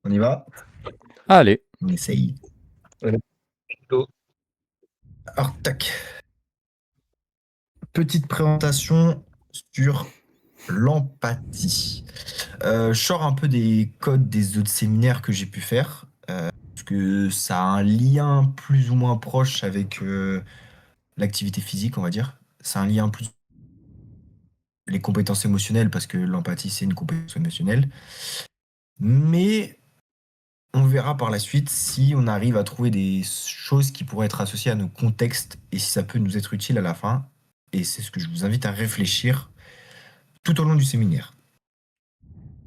On y va? Allez, On essaye. Go. Alors, tac. Petite présentation sur l'empathie. Je sors un peu des codes des autres séminaires que j'ai pu faire, parce que ça a un lien plus ou moins proche avec l'activité physique, on va dire. C'est un lien plus les compétences émotionnelles, parce que l'empathie, c'est une compétence émotionnelle. Mais on verra par la suite si on arrive à trouver des choses qui pourraient être associées à nos contextes et si ça peut nous être utile à la fin. Et c'est ce que je vous invite à réfléchir tout au long du séminaire.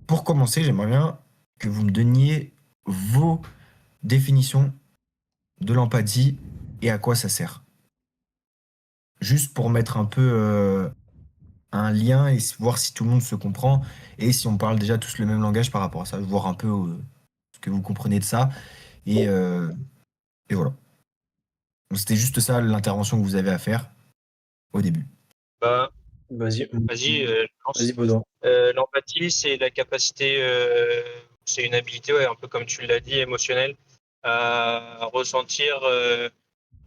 Pour commencer, j'aimerais bien que vous me donniez vos définitions de l'empathie et à quoi ça sert. Juste pour mettre un peu un lien et voir si tout le monde se comprend et si on parle déjà tous le même langage par rapport à ça, voir un peu ce que vous comprenez de ça. Et voilà. Donc, c'était juste ça l'intervention que vous avez à faire au début. Bah, Vas-y, vas-y, je lance. vas-y, Baudouin. L'empathie, c'est la capacité, c'est une habilité, ouais, un peu comme tu l'as dit, émotionnelle, à ressentir,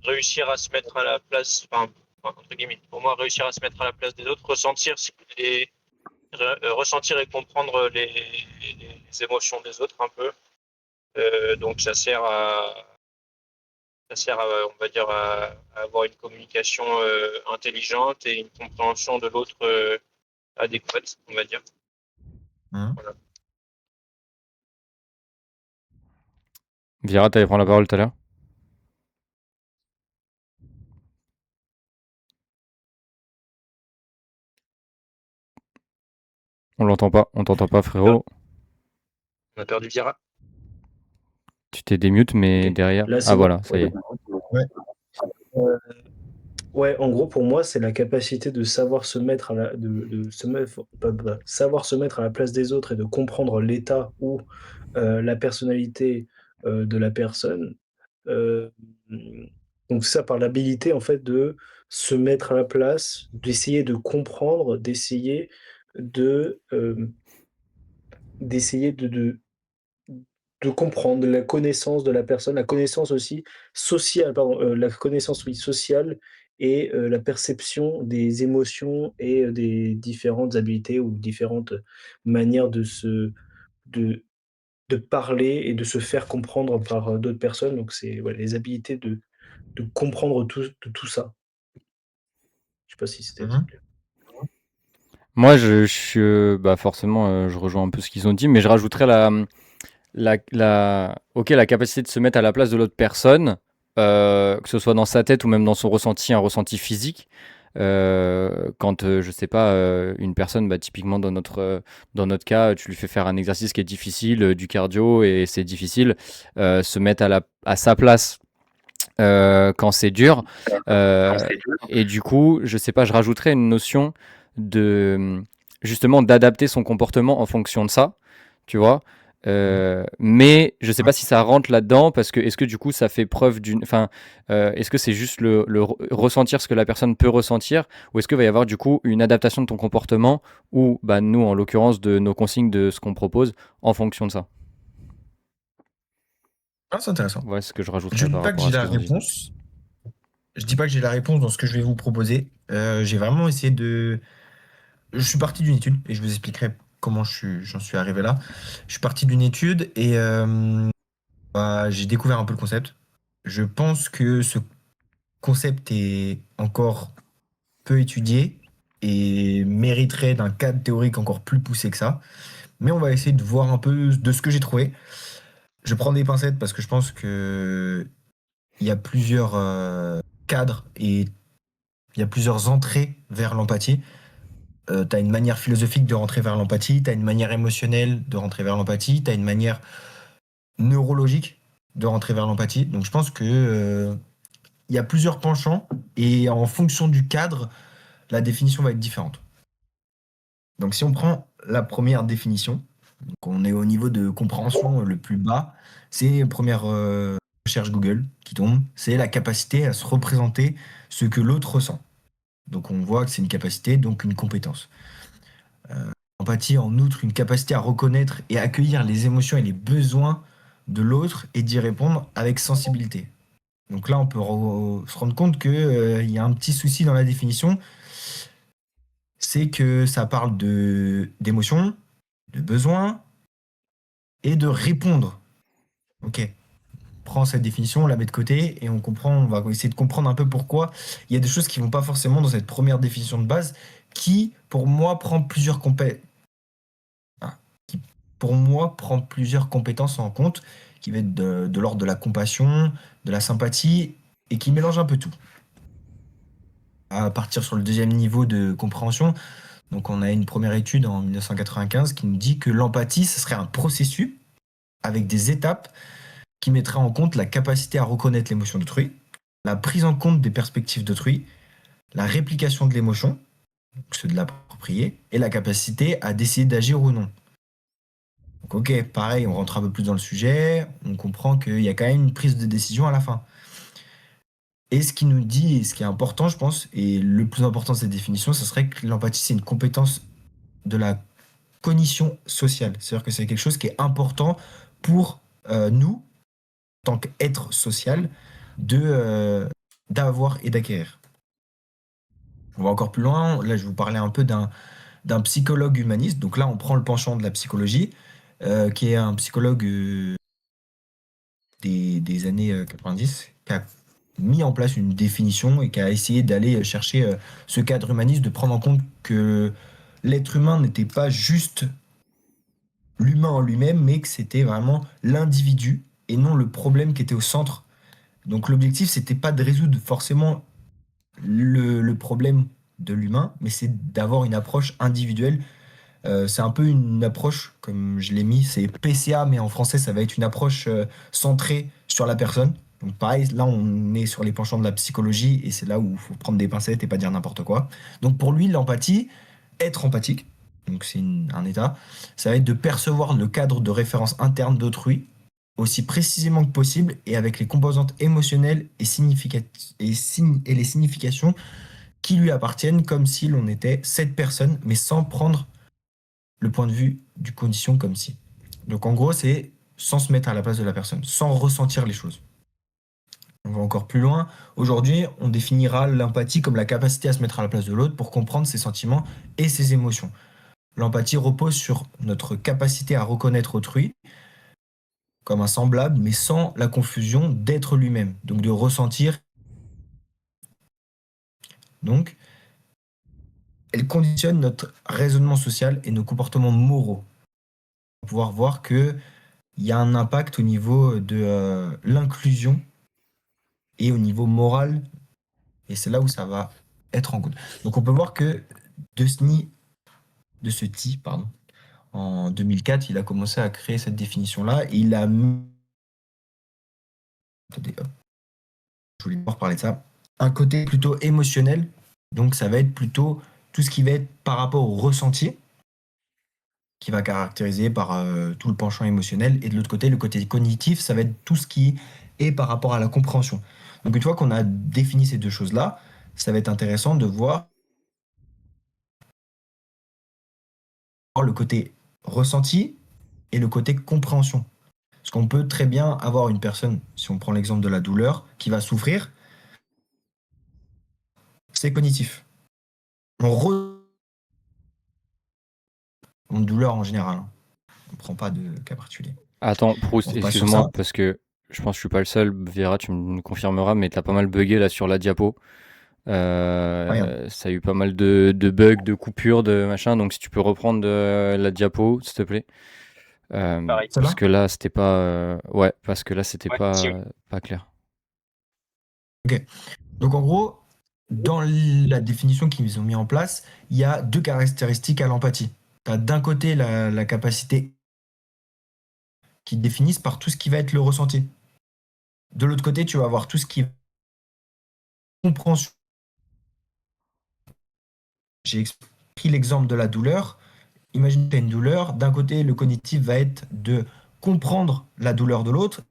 réussir à se mettre à la place, enfin, entre guillemets, pour moi, réussir à se mettre à la place des autres, ressentir et comprendre les émotions des autres un peu. Donc ça sert à, on va dire, à avoir une communication intelligente et une compréhension de l'autre adéquate, on va dire. Voilà. Vira, t'allais prendre la parole tout à l'heure? On t'entend pas, frérot. On a perdu Vira. Tu t'es démute, mais Ok. derrière. Là, c'est Ah bon. voilà, ça y est. Ouais, en gros, pour moi, c'est la capacité de savoir se mettre de se mettre, savoir se mettre à la place des autres et de comprendre l'état ou la personnalité de la personne. Euh, donc ça, par l'habilité, en fait, de se mettre à la place, d'essayer de comprendre, de, euh, d'essayer de comprendre la connaissance de la personne, la connaissance aussi sociale, pardon, la connaissance, oui, sociale et la perception des émotions et des différentes habiletés ou différentes manières de de parler et de se faire comprendre par, d'autres personnes. Donc c'est, ouais, les habilités de comprendre tout ça. Je sais pas si c'était assez Mhm. clair. Moi, bah forcément, je rejoins un peu ce qu'ils ont dit, mais je rajouterais la capacité de se mettre à la place de l'autre personne, que ce soit dans sa tête ou même dans son ressenti, un ressenti physique. Quand, je sais pas, une personne, bah, typiquement dans notre cas, tu lui fais faire un exercice qui est difficile, du cardio et c'est difficile, se mettre à sa place, quand c'est dur. Et du coup, je sais pas, je rajouterais une notion de, justement, d'adapter son comportement en fonction de ça, tu vois. Mais je sais pas si ça rentre là-dedans parce que est-ce que du coup ça fait preuve est-ce que c'est juste ressentir ce que la personne peut ressentir ou est-ce qu'il va y avoir du coup une adaptation de ton comportement ou bah nous en l'occurrence de nos consignes de ce qu'on propose en fonction de ça. Ah, c'est intéressant. Voilà ce que je Je rajouterais dis par pas que rapport j'ai à ce la qu'ils ont dit. réponse. Je dis pas que j'ai la réponse dans ce que je vais vous proposer. J'ai vraiment essayé de. Je suis parti d'une étude et je vous expliquerai comment j'en suis arrivé là. Je suis parti d'une étude et bah, j'ai découvert un peu le concept. Je pense que ce concept est encore peu étudié et mériterait d'un cadre théorique encore plus poussé que ça. Mais on va essayer de voir un peu de ce que j'ai trouvé. Je prends des pincettes parce que je pense que il y a plusieurs cadres et il y a plusieurs entrées vers l'empathie. Tu as une manière philosophique de rentrer vers l'empathie, tu as une manière émotionnelle de rentrer vers l'empathie, tu as une manière neurologique de rentrer vers l'empathie. Donc je pense que il y a plusieurs penchants et en fonction du cadre, la définition va être différente. Donc si on prend la première définition, donc on est au niveau de compréhension le plus bas, c'est la première recherche Google qui tombe, c'est la capacité à se représenter ce que l'autre ressent. Donc on voit que c'est une capacité, donc une compétence. Empathie, en outre, une capacité à reconnaître et accueillir les émotions et les besoins de l'autre et d'y répondre avec sensibilité. Donc là, on peut se rendre compte qu'il y a un petit souci dans la définition, c'est que ça parle d'émotions, de besoins et de répondre. Ok, prend cette définition, on la met de côté et on va essayer de comprendre un peu pourquoi il y a des choses qui vont pas forcément dans cette première définition de base qui, pour moi, prend plusieurs compétences en compte, qui va être de l'ordre de la compassion, de la sympathie et qui mélange un peu tout. À partir sur le deuxième niveau de compréhension, donc on a une première étude en 1995 qui nous dit que l'empathie, ce serait un processus avec des étapes qui mettraient en compte la capacité à reconnaître l'émotion d'autrui, la prise en compte des perspectives d'autrui, la réplication de l'émotion, ceux de l'approprier, et la capacité à décider d'agir ou non. Donc ok, pareil, on rentre un peu plus dans le sujet, on comprend qu'il y a quand même une prise de décision à la fin. Et ce qui nous dit, et ce qui est important, je pense, et le plus important de cette définition, ce serait que l'empathie, c'est une compétence de la cognition sociale. C'est-à-dire que c'est quelque chose qui est important pour nous, en tant qu'être social, d'avoir et d'acquérir. On va encore plus loin. Là, je vais vous parler un peu d'un psychologue humaniste. Donc là, on prend le penchant de la psychologie, qui est un psychologue des années 90, qui a mis en place une définition et qui a essayé d'aller chercher ce cadre humaniste, de prendre en compte que l'être humain n'était pas juste l'humain en lui-même, mais que c'était vraiment l'individu et non le problème qui était au centre. Donc l'objectif, c'était pas de résoudre forcément le problème de l'humain, mais c'est d'avoir une approche individuelle. C'est un peu une approche, comme je l'ai mis, c'est PCA, mais en français, ça va être une approche centrée sur la personne. Donc pareil, là, on est sur les penchants de la psychologie, et c'est là où il faut prendre des pincettes et pas dire n'importe quoi. Donc pour lui, l'empathie, être empathique, donc c'est un état, ça va être de percevoir le cadre de référence interne d'autrui aussi précisément que possible et avec les composantes émotionnelles et les significations qui lui appartiennent comme si l'on était cette personne, mais sans prendre le point de vue du condition comme si. Donc en gros, c'est sans se mettre à la place de la personne, sans ressentir les choses. On va encore plus loin. Aujourd'hui, on définira l'empathie comme la capacité à se mettre à la place de l'autre pour comprendre ses sentiments et ses émotions. L'empathie repose sur notre capacité à reconnaître autrui comme un semblable, mais sans la confusion d'être lui-même, donc de ressentir. Donc, elle conditionne notre raisonnement social et nos comportements moraux. Pour pouvoir voir qu'il y a un impact au niveau de l'inclusion et au niveau moral, et c'est là où ça va être en compte. Donc on peut voir que De Cety, pardon, en 2004, il a commencé à créer cette définition-là, et il a mis... Attendez, hop, je voulais pas reparler de ça. Un côté plutôt émotionnel, donc ça va être plutôt tout ce qui va être par rapport au ressenti, qui va caractériser par tout le penchant émotionnel, et de l'autre côté, le côté cognitif, ça va être tout ce qui est par rapport à la compréhension. Donc une fois qu'on a défini ces deux choses-là, ça va être intéressant de voir le côté ressenti et le côté compréhension. Parce qu'on peut très bien avoir une personne, si on prend l'exemple de la douleur, qui va souffrir, c'est cognitif. Une douleur en général, hein. On ne prend pas de cas particulier. Attends, On Proust, repasse sur excuse-moi, ça. parce que je pense que je suis pas le seul. Vera, tu me confirmeras, mais t'as pas mal bugué là sur la diapo. Rien. Ça a eu pas mal de bugs, de coupures, de machin. Donc si tu peux reprendre la diapo, s'il te plaît. Pareil. Parce Celle-là. que là, c'était pas. Ouais, parce que là, c'était Ouais, si. pas clair. Ok. Donc en gros, dans la définition qu'ils ont mis en place, il y a deux caractéristiques à l'empathie. Tu as d'un côté la capacité qui te définissent par tout ce qui va être le ressenti. De l'autre côté, tu vas avoir tout ce qui est compréhension. J'ai pris l'exemple de la douleur. Imagine que tu as une douleur. D'un côté, le cognitif va être de comprendre la douleur de l'autre.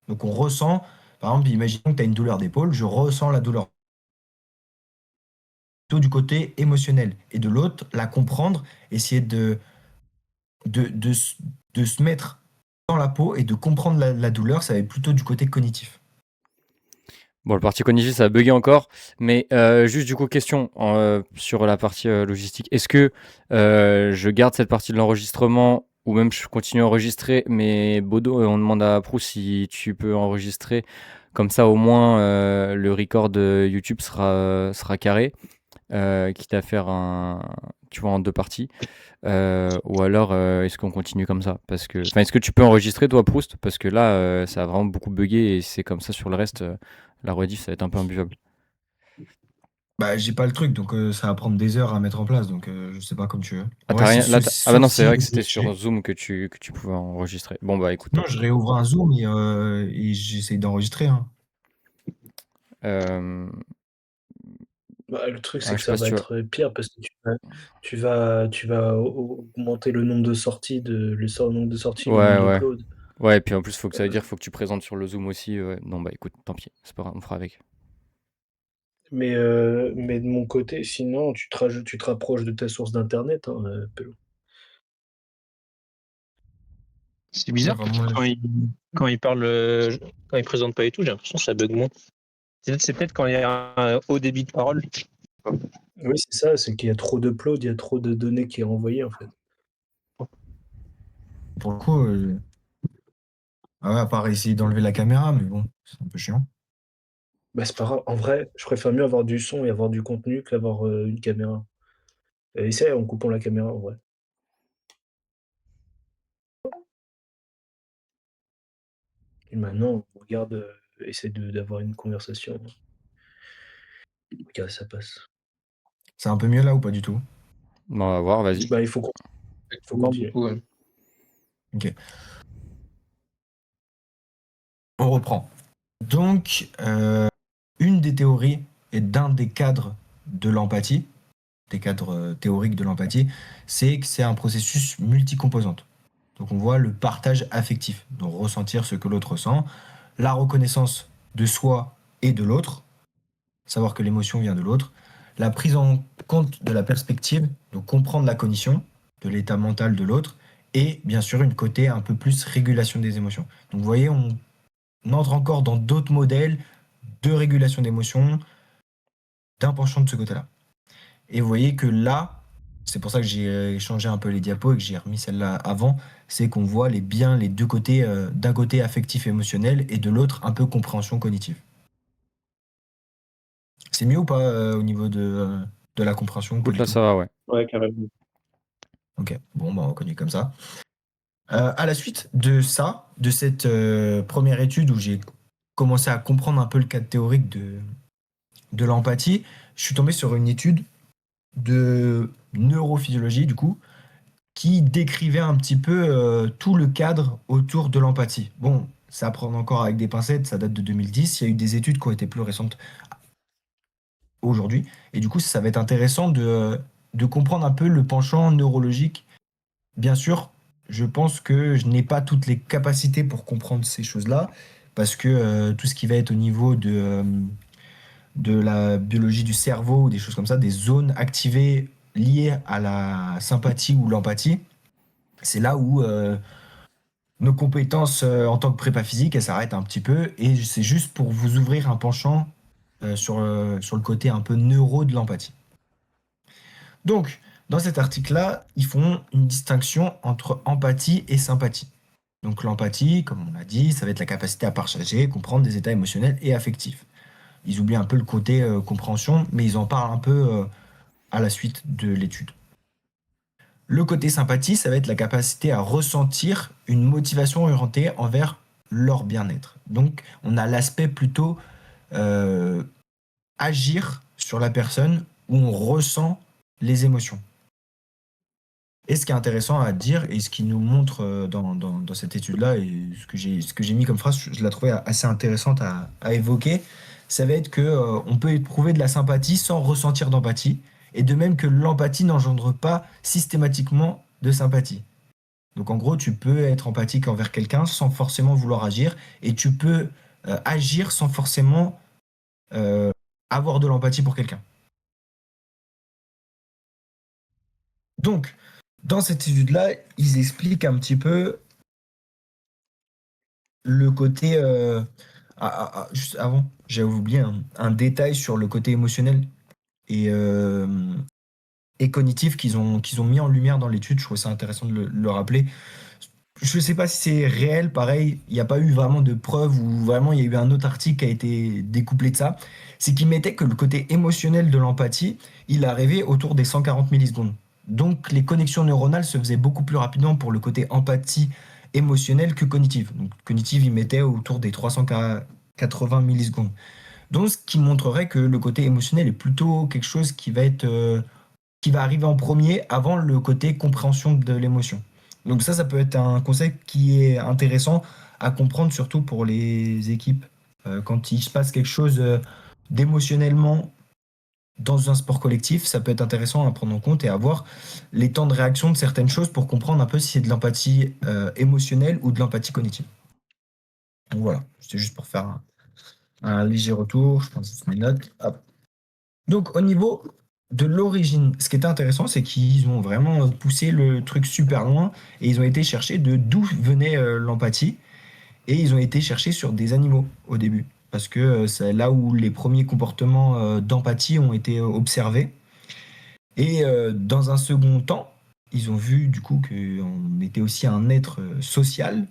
Donc on ressent, par exemple, imaginons que tu as une douleur d'épaule, je ressens la douleur. plutôt du côté émotionnel. Et de l'autre, la comprendre, essayer de, se- de se mettre dans la peau et de comprendre la douleur, ça va être plutôt du côté cognitif. Bon, le parti cognitif, ça a bugué encore, mais juste du coup, question sur la partie logistique. Est-ce que je garde cette partie de l'enregistrement ou même je continue à enregistrer, mais Bodo, on demande à Prou si tu peux enregistrer, comme ça au moins le record de YouTube sera carré, quitte à faire tu vois, en deux parties. Ou alors, est-ce qu'on continue comme ça? Parce que, enfin, est-ce que tu peux enregistrer toi, Proust? Parce que là, ça a vraiment beaucoup bugué et c'est comme ça sur le reste. La rediff, ça va être un peu imbuvable. Bah, j'ai pas le truc, donc ça va prendre des heures à mettre en place, donc je sais pas comme tu veux. Ah, En t'as vrai, c'est rien. Là, ah bah sauf non, c'est si vrai que c'était sur Zoom que tu pouvais enregistrer. Bon, bah écoute, non, tant pis. je réouvre un Zoom et j'essaie d'enregistrer, hein. Euh, Bah, le truc, c'est ouais, que je sais ça pas si va tu vois. être pire parce que tu vas augmenter le nombre de sorties, le nombre de sorties, le nombre Ouais, de ouais. uploads. Ouais, et puis en plus, faut que ça veut Euh, dire, faut que tu présentes sur le Zoom aussi. Ouais. Non, bah écoute, tant pis. C'est pas grave, on fera avec. mais de mon côté, sinon, tu te rapproches de ta source d'internet, hein, Pélo. C'est Ouais, bizarre parce vraiment, que quand il parle, quand il présente pas et tout, j'ai l'impression que ça bug moins. C'est peut-être quand il y a un haut débit de parole. Oui, c'est ça, c'est qu'il y a trop d'uploads, il y a trop de données qui est envoyées, en fait. pour le coup, ah ouais, à part essayer d'enlever la caméra, mais bon, c'est un peu chiant. Bah, c'est pas grave. En vrai, je préfère mieux avoir du son et avoir du contenu qu'avoir une caméra. Essaye en coupant la caméra, en vrai. Et maintenant, regarde, essaie d'avoir une conversation. Regarde, ça passe. C'est un peu mieux là ou pas du tout? Bon, on va voir, vas-y. Bah, faut Non, continuer. beaucoup, ouais. Ok, on reprend. Donc, une des théories et d'un des cadres de l'empathie, des cadres théoriques de l'empathie, c'est que c'est un processus multicomposante. Donc on voit le partage affectif, donc ressentir ce que l'autre ressent, la reconnaissance de soi et de l'autre, savoir que l'émotion vient de l'autre, la prise en compte de la perspective, donc comprendre la cognition, de l'état mental de l'autre, et bien sûr une côté un peu plus régulation des émotions. Donc vous voyez, on entre encore dans d'autres modèles de régulation d'émotions, d'un penchant de ce côté-là. Et vous voyez que là, c'est pour ça que j'ai échangé un peu les diapos et que j'ai remis celle-là avant, c'est qu'on voit les deux côtés, d'un côté affectif et émotionnel et de l'autre un peu compréhension cognitive. C'est mieux ou pas au niveau de la compréhension ou pas Écoute, du là, tout? ça va, ouais. Ouais, carrément. Ok, bon, bah, on continue comme ça. À la suite de ça, de cette première étude où j'ai commencé à comprendre un peu le cadre théorique de l'empathie, je suis tombé sur une étude de neurophysiologie, du coup, qui décrivait un petit peu tout le cadre autour de l'empathie. Bon, ça à prendre encore avec des pincettes, ça date de 2010. Il y a eu des études qui ont été plus récentes aujourd'hui. Et du coup, ça va être intéressant de comprendre un peu le penchant neurologique. Bien sûr, je pense que je n'ai pas toutes les capacités pour comprendre ces choses-là, parce que tout ce qui va être au niveau de la biologie du cerveau ou des choses comme ça, des zones activées liées à la sympathie ou l'empathie, c'est là où nos compétences en tant que prépa physique, elles s'arrêtent un petit peu. Et c'est juste pour vous ouvrir un penchant sur le côté un peu neuro de l'empathie. Donc, dans cet article-là, ils font une distinction entre empathie et sympathie. Donc l'empathie, comme on l'a dit, ça va être la capacité à partager, comprendre des états émotionnels et affectifs. Ils oublient un peu le côté compréhension, mais ils en parlent un peu à la suite de l'étude. Le côté sympathie, ça va être la capacité à ressentir une motivation orientée envers leur bien-être. Donc, on a l'aspect plutôt euh, agir sur la personne où on ressent les émotions. Et ce qui est intéressant à dire, et ce qui nous montre dans cette étude-là, et ce que j'ai mis comme phrase, je la trouvais assez intéressante à évoquer, ça va être que on peut éprouver de la sympathie sans ressentir d'empathie, et de même que l'empathie n'engendre pas systématiquement de sympathie. Donc en gros, tu peux être empathique envers quelqu'un sans forcément vouloir agir, et tu peux agir sans forcément euh, avoir de l'empathie pour quelqu'un. Donc, dans cette étude-là, ils expliquent un petit peu le côté... juste avant, j'avais oublié un détail sur le côté émotionnel et, et cognitif qu'ils ont mis en lumière dans l'étude. Je trouve ça intéressant de le rappeler. Je ne sais pas si c'est réel, pareil, il n'y a pas eu vraiment de preuves ou vraiment il y a eu un autre article qui a été découplé de ça. C'est qu'il mettait que le côté émotionnel de l'empathie, il arrivait autour des 140 millisecondes. Donc les connexions neuronales se faisaient beaucoup plus rapidement pour le côté empathie émotionnelle que cognitive. Donc cognitive, il mettait autour des 380 millisecondes. Donc ce qui montrerait que le côté émotionnel est plutôt quelque chose qui va arriver en premier avant le côté compréhension de l'émotion. Donc ça peut être un concept qui est intéressant à comprendre, surtout pour les équipes. Quand il se passe quelque chose d'émotionnellement dans un sport collectif, ça peut être intéressant à prendre en compte et à voir les temps de réaction de certaines choses pour comprendre un peu si c'est de l'empathie émotionnelle ou de l'empathie cognitive. Donc voilà, c'était juste pour faire un léger retour. Je pense que mes notes. Hop. Donc au niveau de l'origine, ce qui était intéressant, c'est qu'ils ont vraiment poussé le truc super loin et ils ont été chercher de d'où venait l'empathie et ils ont été chercher sur des animaux au début parce que c'est là où les premiers comportements d'empathie ont été observés et dans un second temps, ils ont vu du coup qu'on était aussi un être social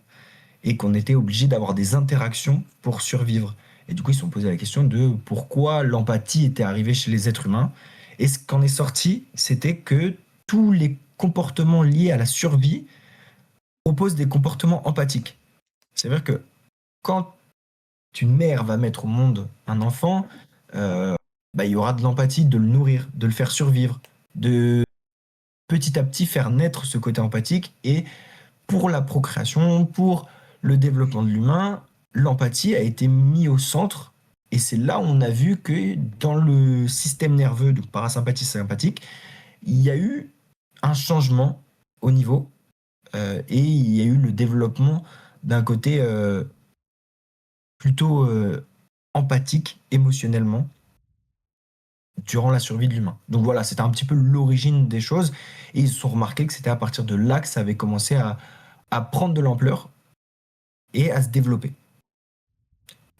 et qu'on était obligé d'avoir des interactions pour survivre. Et du coup, ils se sont posé la question de pourquoi l'empathie était arrivée chez les êtres humains. Et ce qu'en est sorti, c'était que tous les comportements liés à la survie proposent des comportements empathiques. C'est-à-dire que quand une mère va mettre au monde un enfant, il y aura de l'empathie, de le nourrir, de le faire survivre, de petit à petit faire naître ce côté empathique. Et pour la procréation, pour le développement de l'humain, l'empathie a été mise au centre. Et c'est là où on a vu que dans le système nerveux, donc parasympathique, sympathique, il y a eu un changement au niveau et il y a eu le développement d'un côté plutôt empathique émotionnellement durant la survie de l'humain. Donc voilà, c'était un petit peu l'origine des choses et ils se sont remarqués que c'était à partir de là que ça avait commencé à prendre de l'ampleur et à se développer.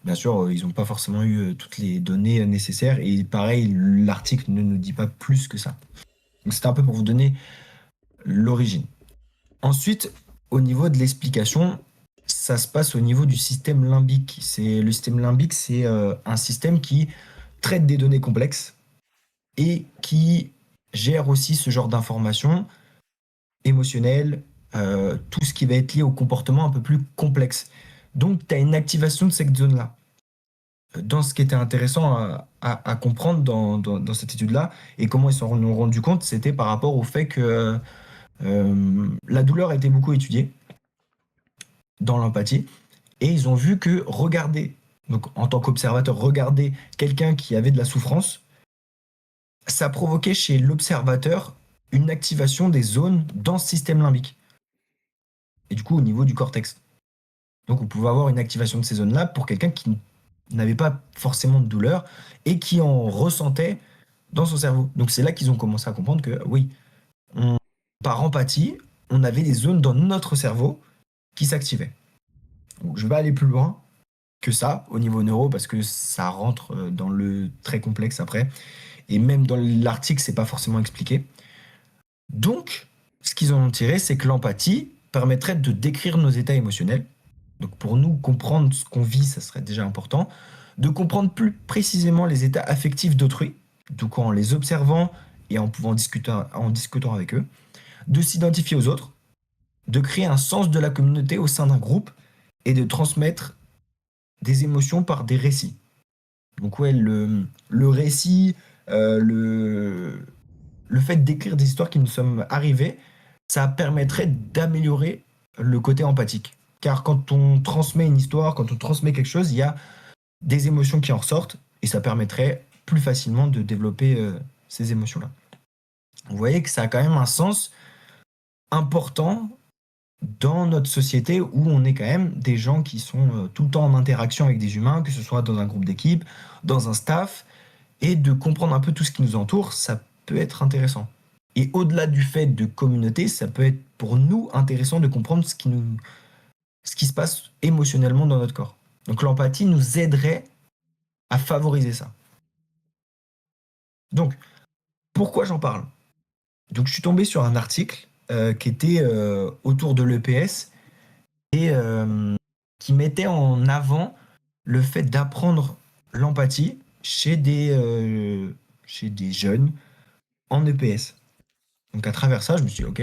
Bien sûr, ils n'ont pas forcément eu toutes les données nécessaires et pareil, l'article ne nous dit pas plus que ça. Donc c'était un peu pour vous donner l'origine. Ensuite, au niveau de l'explication, ça se passe au niveau du système limbique. Le système limbique, c'est un système qui traite des données complexes et qui gère aussi ce genre d'informations émotionnelles, tout ce qui va être lié au comportement un peu plus complexe. Donc, tu as une activation de cette zone-là. Dans ce qui était intéressant à comprendre dans cette étude-là, et comment ils s'en ont rendu compte, c'était par rapport au fait que la douleur a été beaucoup étudiée dans l'empathie, et ils ont vu que regarder, donc en tant qu'observateur, regarder quelqu'un qui avait de la souffrance, ça provoquait chez l'observateur une activation des zones dans ce système limbique, et du coup au niveau du cortex. Donc on pouvait avoir une activation de ces zones-là pour quelqu'un qui n'avait pas forcément de douleur et qui en ressentait dans son cerveau. Donc c'est là qu'ils ont commencé à comprendre que oui, par empathie, on avait des zones dans notre cerveau qui s'activaient. Donc, je vais aller plus loin que ça au niveau neuro parce que ça rentre dans le très complexe après. Et même dans l'article, c'est pas forcément expliqué. Donc, ce qu'ils en ont tiré, c'est que l'empathie permettrait de décrire nos états émotionnels. Donc pour nous, comprendre ce qu'on vit, ça serait déjà important. De comprendre plus précisément les états affectifs d'autrui, donc en les observant et en pouvant en discutant avec eux. De s'identifier aux autres, de créer un sens de la communauté au sein d'un groupe et de transmettre des émotions par des récits. Donc ouais, le récit, le fait d'écrire des histoires qui nous sont arrivées, ça permettrait d'améliorer le côté empathique. Car quand on transmet une histoire, quand on transmet quelque chose, il y a des émotions qui en ressortent et ça permettrait plus facilement de développer ces émotions-là. Vous voyez que ça a quand même un sens important dans notre société où on est quand même des gens qui sont tout le temps en interaction avec des humains, que ce soit dans un groupe d'équipe, dans un staff, et de comprendre un peu tout ce qui nous entoure, ça peut être intéressant. Et au-delà du fait de communauté, ça peut être pour nous intéressant de comprendre ce qui se passe émotionnellement dans notre corps. Donc l'empathie nous aiderait à favoriser ça. Donc, pourquoi j'en parle? Donc je suis tombé sur un article qui était autour de l'EPS et qui mettait en avant le fait d'apprendre l'empathie chez des jeunes en EPS. Donc à travers ça, je me suis dit, ok,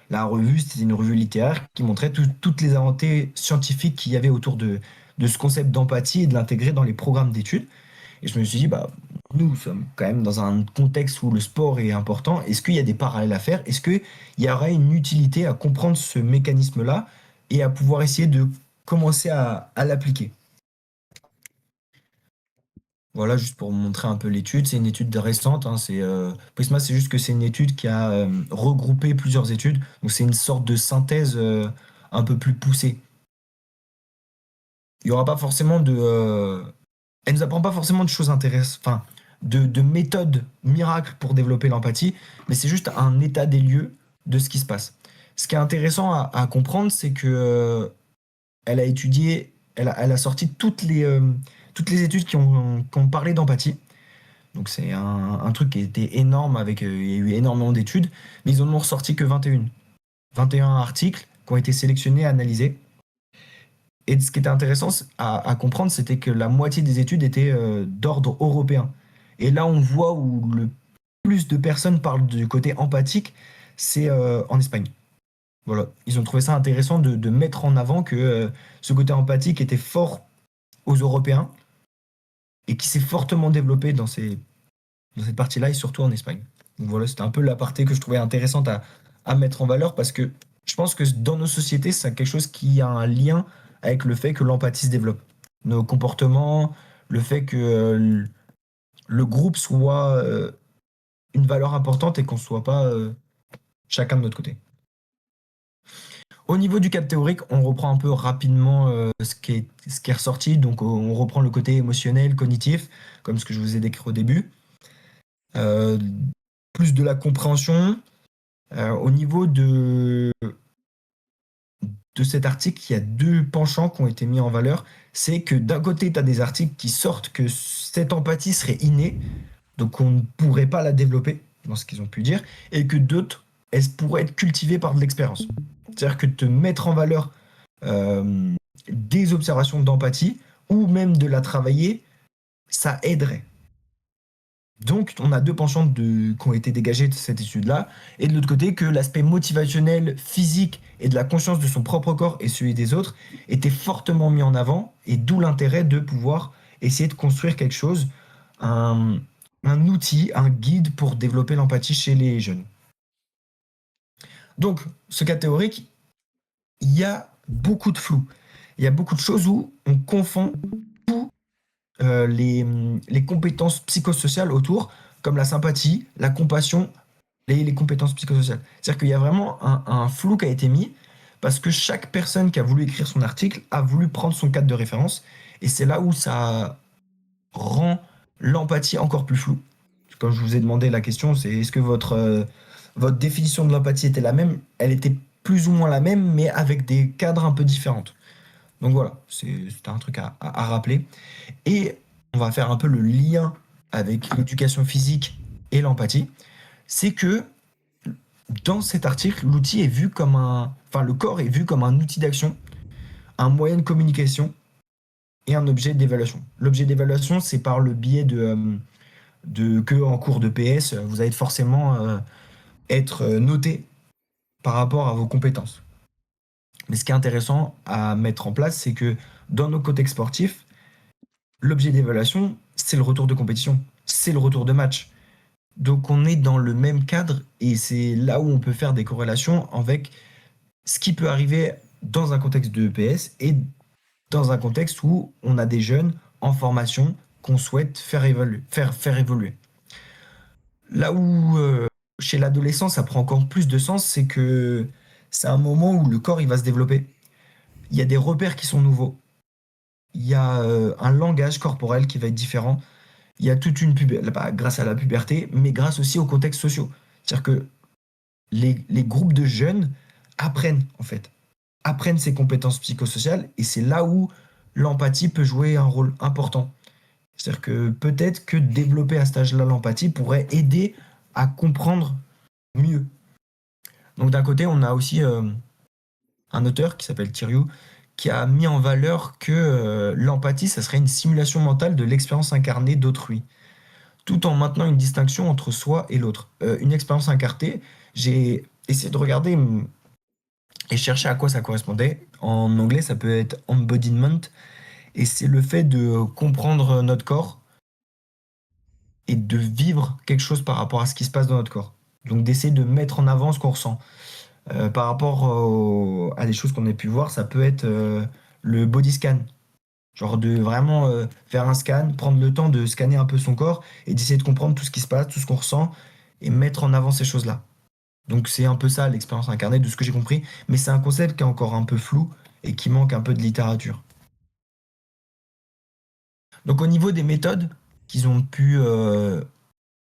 la revue, c'était une revue littéraire qui montrait toutes les avancées scientifiques qu'il y avait autour de ce concept d'empathie et de l'intégrer dans les programmes d'études. Et je me suis dit, bah, nous sommes quand même dans un contexte où le sport est important. Est-ce qu'il y a des parallèles à faire? Est-ce qu'il y aurait une utilité à comprendre ce mécanisme-là et à pouvoir essayer de commencer à l'appliquer? Voilà, juste pour vous montrer un peu l'étude. C'est une étude récente. Hein, Prisma, c'est juste que c'est une étude qui a regroupé plusieurs études. Donc c'est une sorte de synthèse un peu plus poussée. Il n'y aura pas forcément elle nous apprend pas forcément de choses intéressantes, enfin, de méthodes miracles pour développer l'empathie, mais c'est juste un état des lieux de ce qui se passe. Ce qui est intéressant à comprendre, c'est que elle a étudié, elle a sorti toutes les études qui ont parlé d'empathie. Donc c'est un truc qui était énorme il y a eu énormément d'études, mais ils en ont ressorti que 21. 21 articles qui ont été sélectionnés, analysés. Et ce qui était intéressant à comprendre, c'était que la moitié des études étaient d'ordre européen. Et là, on voit où le plus de personnes parlent du côté empathique, c'est en Espagne. Voilà. Ils ont trouvé ça intéressant de mettre en avant que ce côté empathique était fort aux Européens et qui s'est fortement développé dans cette partie-là et surtout en Espagne. Donc voilà, c'était un peu l'aparté que je trouvais intéressante à mettre en valeur parce que je pense que dans nos sociétés, c'est quelque chose qui a un lien avec le fait que l'empathie se développe. Nos comportements, le fait que le groupe soit une valeur importante et qu'on ne soit pas chacun de notre côté. Au niveau du cadre théorique, on reprend un peu rapidement ce qui est ressorti. Donc on reprend le côté émotionnel, cognitif, comme ce que je vous ai décrit au début. Plus de la compréhension. Au niveau de cet article, il y a deux penchants qui ont été mis en valeur. C'est que d'un côté, tu as des articles qui sortent que cette empathie serait innée, donc on ne pourrait pas la développer, dans ce qu'ils ont pu dire, et que d'autres, elles pourraient être cultivées par de l'expérience. C'est-à-dire que te mettre en valeur des observations d'empathie, ou même de la travailler, ça aiderait. Donc, on a deux penchants qui ont été dégagés de cette étude-là. Et de l'autre côté, que l'aspect motivationnel, physique et de la conscience de son propre corps et celui des autres était fortement mis en avant. Et d'où l'intérêt de pouvoir essayer de construire quelque chose, un outil, un guide pour développer l'empathie chez les jeunes. Donc, ce cas théorique, il y a beaucoup de flou. Il y a beaucoup de choses où on confond les compétences psychosociales autour, comme la sympathie, la compassion, les compétences psychosociales. C'est-à-dire qu'il y a vraiment un flou qui a été mis, parce que chaque personne qui a voulu écrire son article a voulu prendre son cadre de référence, et c'est là où ça rend l'empathie encore plus floue. Comme je vous ai demandé la question, c'est est-ce que votre définition de l'empathie était la même? Elle était plus ou moins la même, mais avec des cadres un peu différents. Donc voilà, c'était un truc à rappeler. Et on va faire un peu le lien avec l'éducation physique et l'empathie. C'est que dans cet article, l'outil est vu comme le corps est vu comme un outil d'action, un moyen de communication et un objet d'évaluation. L'objet d'évaluation, c'est par le biais que en cours de PS, vous allez forcément être noté par rapport à vos compétences. Mais ce qui est intéressant à mettre en place, c'est que dans nos contextes sportifs, l'objet d'évaluation, c'est le retour de compétition, c'est le retour de match. Donc on est dans le même cadre et c'est là où on peut faire des corrélations avec ce qui peut arriver dans un contexte de EPS et dans un contexte où on a des jeunes en formation qu'on souhaite faire évoluer. Là où chez l'adolescent, ça prend encore plus de sens, c'est que c'est un moment où le corps il va se développer. Il y a des repères qui sont nouveaux. Il y a un langage corporel qui va être différent. Il y a toute une grâce à la puberté, mais grâce aussi aux contextes sociaux. C'est-à-dire que les groupes de jeunes apprennent, en fait, apprennent ces compétences psychosociales, et c'est là où l'empathie peut jouer un rôle important. C'est-à-dire que peut-être que développer à cet âge-là l'empathie pourrait aider à comprendre mieux. Donc d'un côté, on a aussi un auteur qui s'appelle Thiriou, qui a mis en valeur que l'empathie, ça serait une simulation mentale de l'expérience incarnée d'autrui, tout en maintenant une distinction entre soi et l'autre. Une expérience incarnée, j'ai essayé de regarder et chercher à quoi ça correspondait. En anglais, ça peut être embodiment, et c'est le fait de comprendre notre corps et de vivre quelque chose par rapport à ce qui se passe dans notre corps. Donc d'essayer de mettre en avant ce qu'on ressent. Par rapport à des choses qu'on a pu voir, ça peut être le body scan. Genre de vraiment faire un scan, prendre le temps de scanner un peu son corps et d'essayer de comprendre tout ce qui se passe, tout ce qu'on ressent et mettre en avant ces choses-là. Donc c'est un peu ça l'expérience incarnée de ce que j'ai compris, mais c'est un concept qui est encore un peu flou et qui manque un peu de littérature. Donc au niveau des méthodes qu'ils ont pu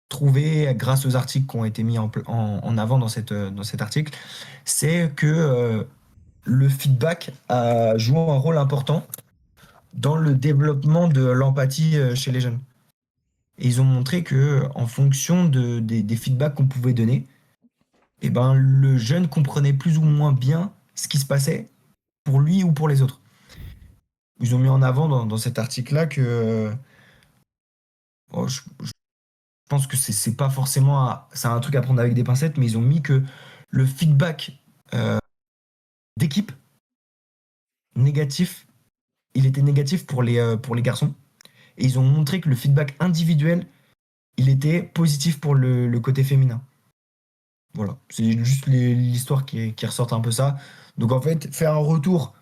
trouver grâce aux articles qui ont été mis en avant dans cet article, c'est que le feedback joue un rôle important dans le développement de l'empathie chez les jeunes. Et ils ont montré que en fonction des feedbacks qu'on pouvait donner, eh ben, le jeune comprenait plus ou moins bien ce qui se passait pour lui ou pour les autres. Ils ont mis en avant dans cet article-là que je pense que c'est pas forcément c'est un truc à prendre avec des pincettes, mais ils ont mis que le feedback d'équipe négatif, il était négatif pour les garçons. Et ils ont montré que le feedback individuel, il était positif pour le côté féminin. Voilà, c'est juste l'histoire qui ressort un peu ça. Donc en fait, faire un retour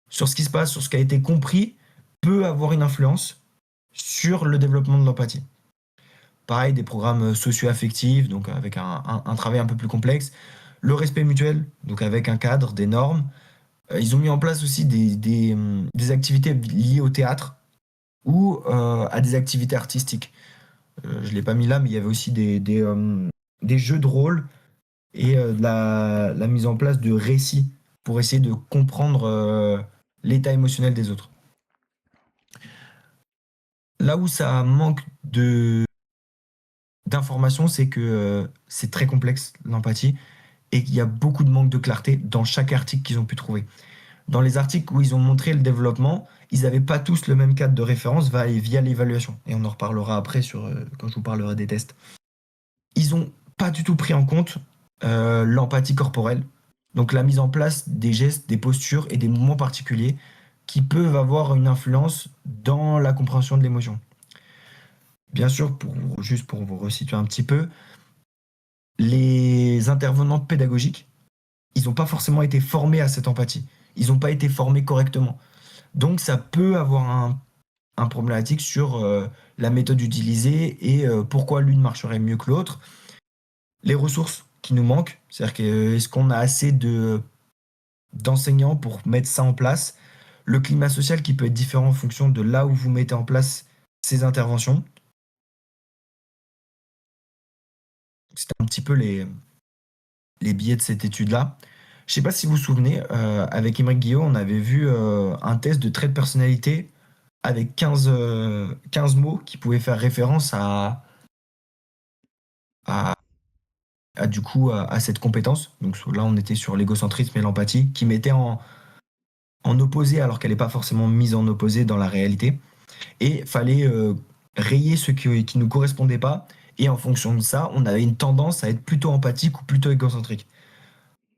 sur ce qui se passe, sur ce qui a été compris, peut avoir une influence sur le développement de l'empathie. Pareil, des programmes socio-affectifs, donc avec un travail un peu plus complexe. Le respect mutuel, donc avec un cadre, des normes. Ils ont mis en place aussi des activités liées au théâtre ou à des activités artistiques. Je ne l'ai pas mis là, mais il y avait aussi des jeux de rôle et la mise en place de récits pour essayer de comprendre l'état émotionnel des autres. Là où ça manque d'informations, c'est que c'est très complexe, l'empathie, et qu'il y a beaucoup de manque de clarté dans chaque article qu'ils ont pu trouver. Dans les articles où ils ont montré le développement, ils n'avaient pas tous le même cadre de référence via l'évaluation. Et on en reparlera après quand je vous parlerai des tests. Ils n'ont pas du tout pris en compte l'empathie corporelle, donc la mise en place des gestes, des postures et des mouvements particuliers qui peuvent avoir une influence dans la compréhension de l'émotion. Bien sûr, juste pour vous resituer un petit peu, les intervenants pédagogiques, ils n'ont pas forcément été formés à cette empathie. Ils n'ont pas été formés correctement. Donc ça peut avoir un problématique sur la méthode utilisée et pourquoi l'une marcherait mieux que l'autre. Les ressources qui nous manquent, c'est-à-dire est-ce qu'on a assez d'enseignants pour mettre ça en place, le climat social qui peut être différent en fonction de là où vous mettez en place ces interventions. C'était un petit peu les biais de cette étude-là. Je ne sais pas si vous vous souvenez, avec Émeric Guillot, on avait vu un test de trait de personnalité avec 15 mots qui pouvaient faire référence à du coup à cette compétence. Donc là, on était sur l'égocentrisme et l'empathie, qui mettaient en opposé alors qu'elle n'est pas forcément mise en opposé dans la réalité. Et fallait rayer ce qui ne nous correspondait pas. Et en fonction de ça, on avait une tendance à être plutôt empathique ou plutôt égocentrique.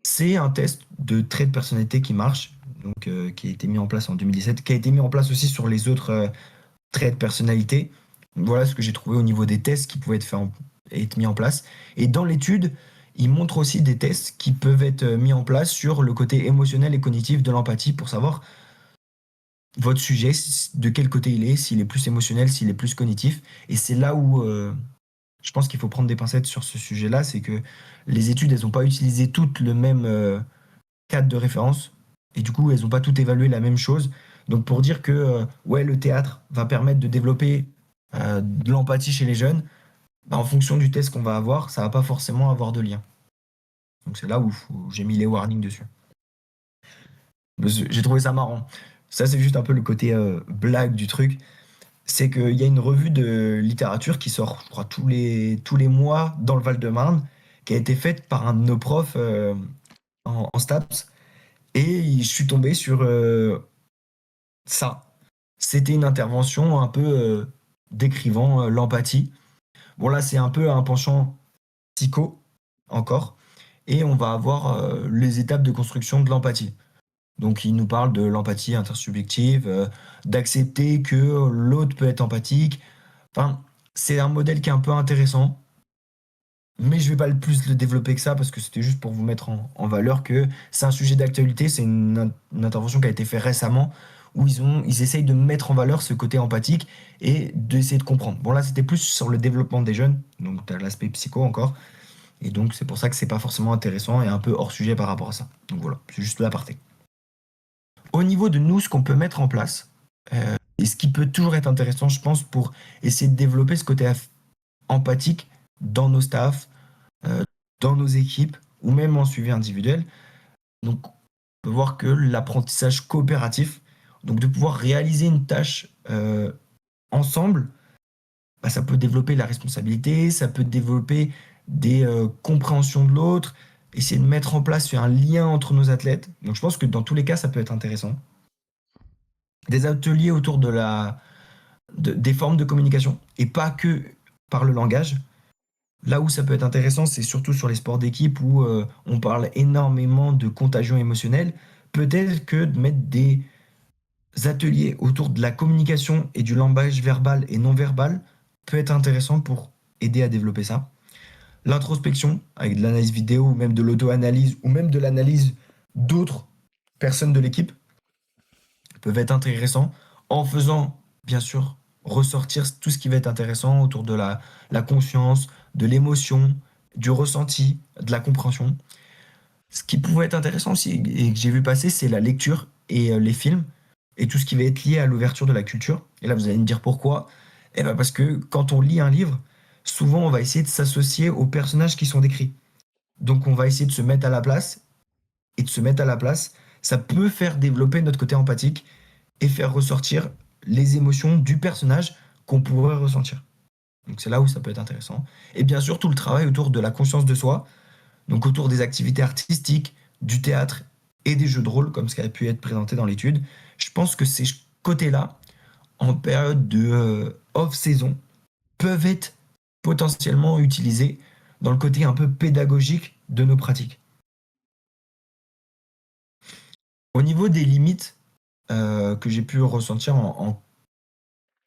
C'est un test de trait de personnalité qui marche, donc qui a été mis en place en 2017, qui a été mis en place aussi sur les autres traits de personnalité. Voilà ce que j'ai trouvé au niveau des tests qui pouvaient être mis en place. Et dans l'étude, il montre aussi des tests qui peuvent être mis en place sur le côté émotionnel et cognitif de l'empathie pour savoir votre sujet, de quel côté il est, s'il est plus émotionnel, s'il est plus cognitif. Et c'est là où je pense qu'il faut prendre des pincettes sur ce sujet-là, c'est que les études, elles n'ont pas utilisé toutes le même cadre de référence, et du coup, elles n'ont pas toutes évalué la même chose. Donc pour dire que ouais, le théâtre va permettre de développer de l'empathie chez les jeunes, bah, en fonction du test qu'on va avoir, ça va pas forcément avoir de lien. Donc c'est là où j'ai mis les warnings dessus. J'ai trouvé ça marrant. Ça, c'est juste un peu le côté blague du truc. C'est qu'il y a une revue de littérature qui sort, je crois, tous les mois dans le Val-de-Marne, qui a été faite par un de nos profs en STAPS. Et je suis tombé sur ça. C'était une intervention un peu décrivant l'empathie. Bon, là, c'est un peu un penchant psycho, encore. Et on va avoir les étapes de construction de l'empathie. Donc, il nous parle de l'empathie intersubjective, d'accepter que l'autre peut être empathique. Enfin, c'est un modèle qui est un peu intéressant, mais je vais pas le plus le développer que ça parce que c'était juste pour vous mettre en valeur que c'est un sujet d'actualité, c'est une intervention qui a été faite récemment où ils essayent de mettre en valeur ce côté empathique et d'essayer de comprendre. Bon, là, c'était plus sur le développement des jeunes, donc tu as l'aspect psycho encore, et donc c'est pour ça que c'est pas forcément intéressant et un peu hors sujet par rapport à ça. Donc voilà, c'est juste l'aparté. Au niveau de nous, ce qu'on peut mettre en place, et ce qui peut toujours être intéressant, je pense, pour essayer de développer ce côté empathique dans nos staffs, euh, dans nos équipes, ou même en suivi individuel. Donc, on peut voir que l'apprentissage coopératif, donc de pouvoir réaliser une tâche ensemble, bah, ça peut développer la responsabilité, ça peut développer des compréhensions de l'autre, essayer de mettre en place un lien entre nos athlètes. Donc, je pense que dans tous les cas, ça peut être intéressant. Des ateliers autour des formes de communication et pas que par le langage. Là où ça peut être intéressant, c'est surtout sur les sports d'équipe où on parle énormément de contagion émotionnelle. Peut-être que de mettre des ateliers autour de la communication et du langage verbal et non verbal peut être intéressant pour aider à développer ça. L'introspection, avec de l'analyse vidéo ou même de l'auto-analyse ou même de l'analyse d'autres personnes de l'équipe, peuvent être intéressants en faisant, bien sûr, ressortir tout ce qui va être intéressant autour de la conscience, de l'émotion, du ressenti, de la compréhension. Ce qui pouvait être intéressant aussi et que j'ai vu passer, c'est la lecture et les films et tout ce qui va être lié à l'ouverture de la culture. Et là, vous allez me dire pourquoi. Eh ben parce que quand on lit un livre, souvent on va essayer de s'associer aux personnages qui sont décrits. Donc on va essayer de se mettre à la place et de se mettre à la place, ça peut faire développer notre côté empathique et faire ressortir les émotions du personnage qu'on pourrait ressentir. Donc c'est là où ça peut être intéressant. Et bien sûr, tout le travail autour de la conscience de soi, donc autour des activités artistiques, du théâtre et des jeux de rôle, comme ce qui a pu être présenté dans l'étude. Je pense que ces côtés-là, en période de off-saison, peuvent être potentiellement utilisés dans le côté un peu pédagogique de nos pratiques. Au niveau des limites que j'ai pu ressentir en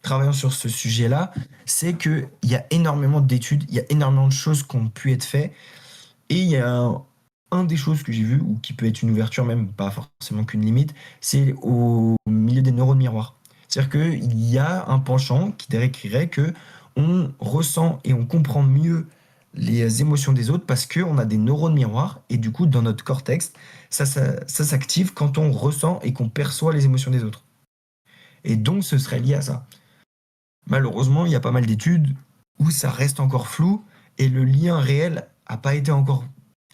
travaillant sur ce sujet-là, c'est qu'il y a énormément d'études, il y a énormément de choses qui ont pu être faites, et il y a un des choses que j'ai vu, ou qui peut être une ouverture, même pas forcément qu'une limite, c'est au milieu des neurones miroirs. C'est-à-dire qu'il y a un penchant qui décrirait que on ressent et on comprend mieux les émotions des autres parce qu'on a des neurones miroirs, et du coup, dans notre cortex, ça s'active quand on ressent et qu'on perçoit les émotions des autres. Et donc, ce serait lié à ça. Malheureusement, il y a pas mal d'études où ça reste encore flou et le lien réel n'a pas été encore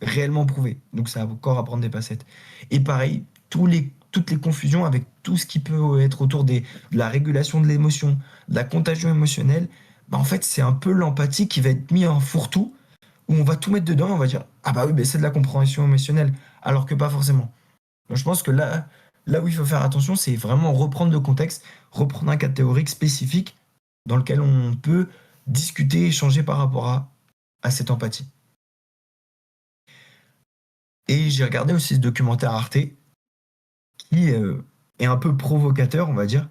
réellement prouvé. Donc ça a encore à prendre des facettes. Et pareil, toutes les confusions avec tout ce qui peut être autour de la régulation de l'émotion, de la contagion émotionnelle, bah en fait, c'est un peu l'empathie qui va être mis en fourre-tout, où on va tout mettre dedans, on va dire ah bah oui, bah c'est de la compréhension émotionnelle, alors que pas forcément. Donc je pense que là où il faut faire attention, c'est vraiment reprendre le contexte, reprendre un cadre théorique spécifique dans lequel on peut discuter, échanger par rapport à cette empathie. Et j'ai regardé aussi ce documentaire Arte qui est un peu provocateur, on va dire,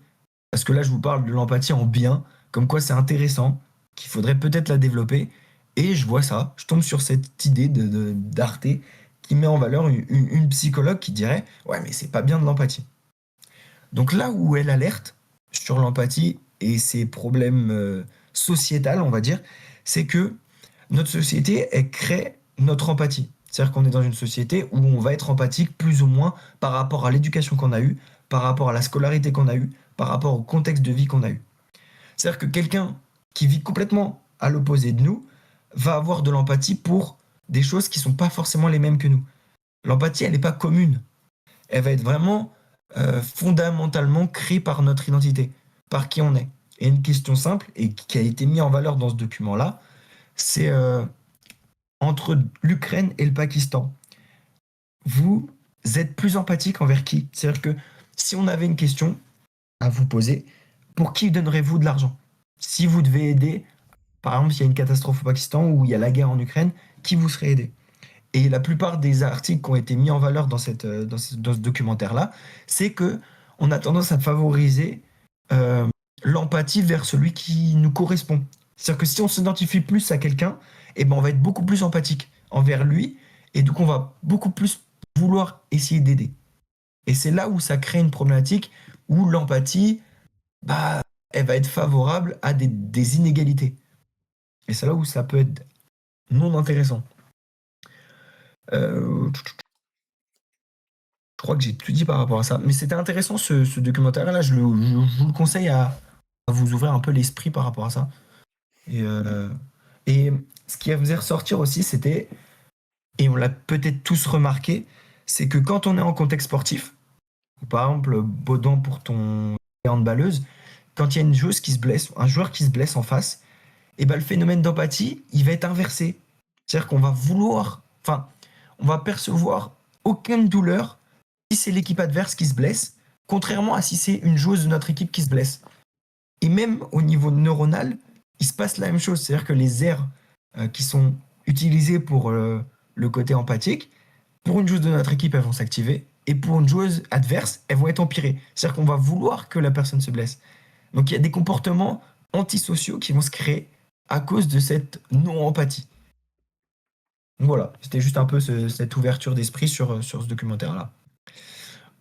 parce que là, je vous parle de l'empathie en bien, comme quoi c'est intéressant, qu'il faudrait peut-être la développer. Et je vois ça, je tombe sur cette idée d'Arte qui met en valeur une psychologue qui dirait ouais, mais c'est pas bien de l'empathie. Donc là où elle alerte sur l'empathie et ses problèmes sociétals, on va dire, c'est que notre société, elle crée notre empathie. C'est-à-dire qu'on est dans une société où on va être empathique plus ou moins par rapport à l'éducation qu'on a eue, par rapport à la scolarité qu'on a eue, par rapport au contexte de vie qu'on a eu. C'est-à-dire que quelqu'un qui vit complètement à l'opposé de nous, va avoir de l'empathie pour des choses qui sont pas forcément les mêmes que nous. L'empathie, elle n'est pas commune. Elle va être vraiment fondamentalement créée par notre identité, par qui on est. Et une question simple, et qui a été mise en valeur dans ce document-là, c'est entre l'Ukraine et le Pakistan. Vous êtes plus empathique envers qui? C'est-à-dire que si on avait une question à vous poser, pour qui donnerez-vous de l'argent? Si vous devez aider, par exemple, s'il y a une catastrophe au Pakistan ou il y a la guerre en Ukraine, qui vous serait aidé? Et la plupart des articles qui ont été mis en valeur dans ce documentaire-là, c'est que on a tendance à favoriser euh, l'empathie vers celui qui nous correspond. C'est-à-dire que si on s'identifie plus à quelqu'un, eh ben on va être beaucoup plus empathique envers lui, et donc on va beaucoup plus vouloir essayer d'aider. Et c'est là où ça crée une problématique où l'empathie, bah, elle va être favorable à des inégalités. Et c'est là où ça peut être non intéressant. Je crois que j'ai tout dit par rapport à ça. Mais c'était intéressant ce documentaire-là. Je vous le conseille à vous ouvrir un peu l'esprit par rapport à ça. Et ce qui faisait ressortir aussi, c'était, et on l'a peut-être tous remarqué, c'est que quand on est en contexte sportif, par exemple, Baudin pour ton handballeuse, quand il y a une joueuse qui se blesse, un joueur qui se blesse en face, et ben le phénomène d'empathie, il va être inversé. C'est-à-dire qu'on va vouloir, enfin, on va percevoir aucune douleur si c'est l'équipe adverse qui se blesse, contrairement à si c'est une joueuse de notre équipe qui se blesse. Et même au niveau neuronal, il se passe la même chose. C'est-à-dire que les aires qui sont utilisées pour le côté empathique, pour une joueuse de notre équipe, elles vont s'activer. Et pour une joueuse adverse, elles vont être empirées. C'est-à-dire qu'on va vouloir que la personne se blesse. Donc il y a des comportements antisociaux qui vont se créer à cause de cette non-empathie. Donc voilà, c'était juste un peu cette ouverture d'esprit sur ce documentaire-là.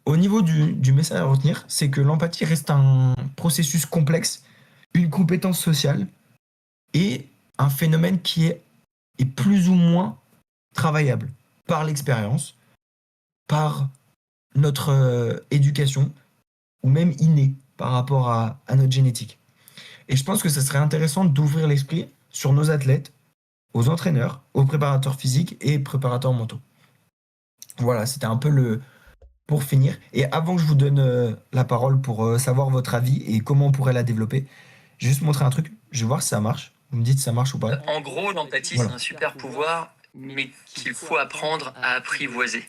Au niveau du message à retenir, c'est que l'empathie reste un processus complexe, une compétence sociale et un phénomène qui est plus ou moins travaillable par l'expérience, par notre éducation ou même inné par rapport à notre génétique. Et je pense que ce serait intéressant d'ouvrir l'esprit sur nos athlètes, aux entraîneurs, aux préparateurs physiques et préparateurs mentaux. Voilà, c'était un peu le pour finir. Et avant que je vous donne la parole pour savoir votre avis et comment on pourrait la développer, je vais juste montrer un truc. Je vais voir si ça marche. Vous me dites si ça marche ou pas. En gros, l'empathie, Voilà. c'est un super pouvoir, mais qu'il faut apprendre à apprivoiser.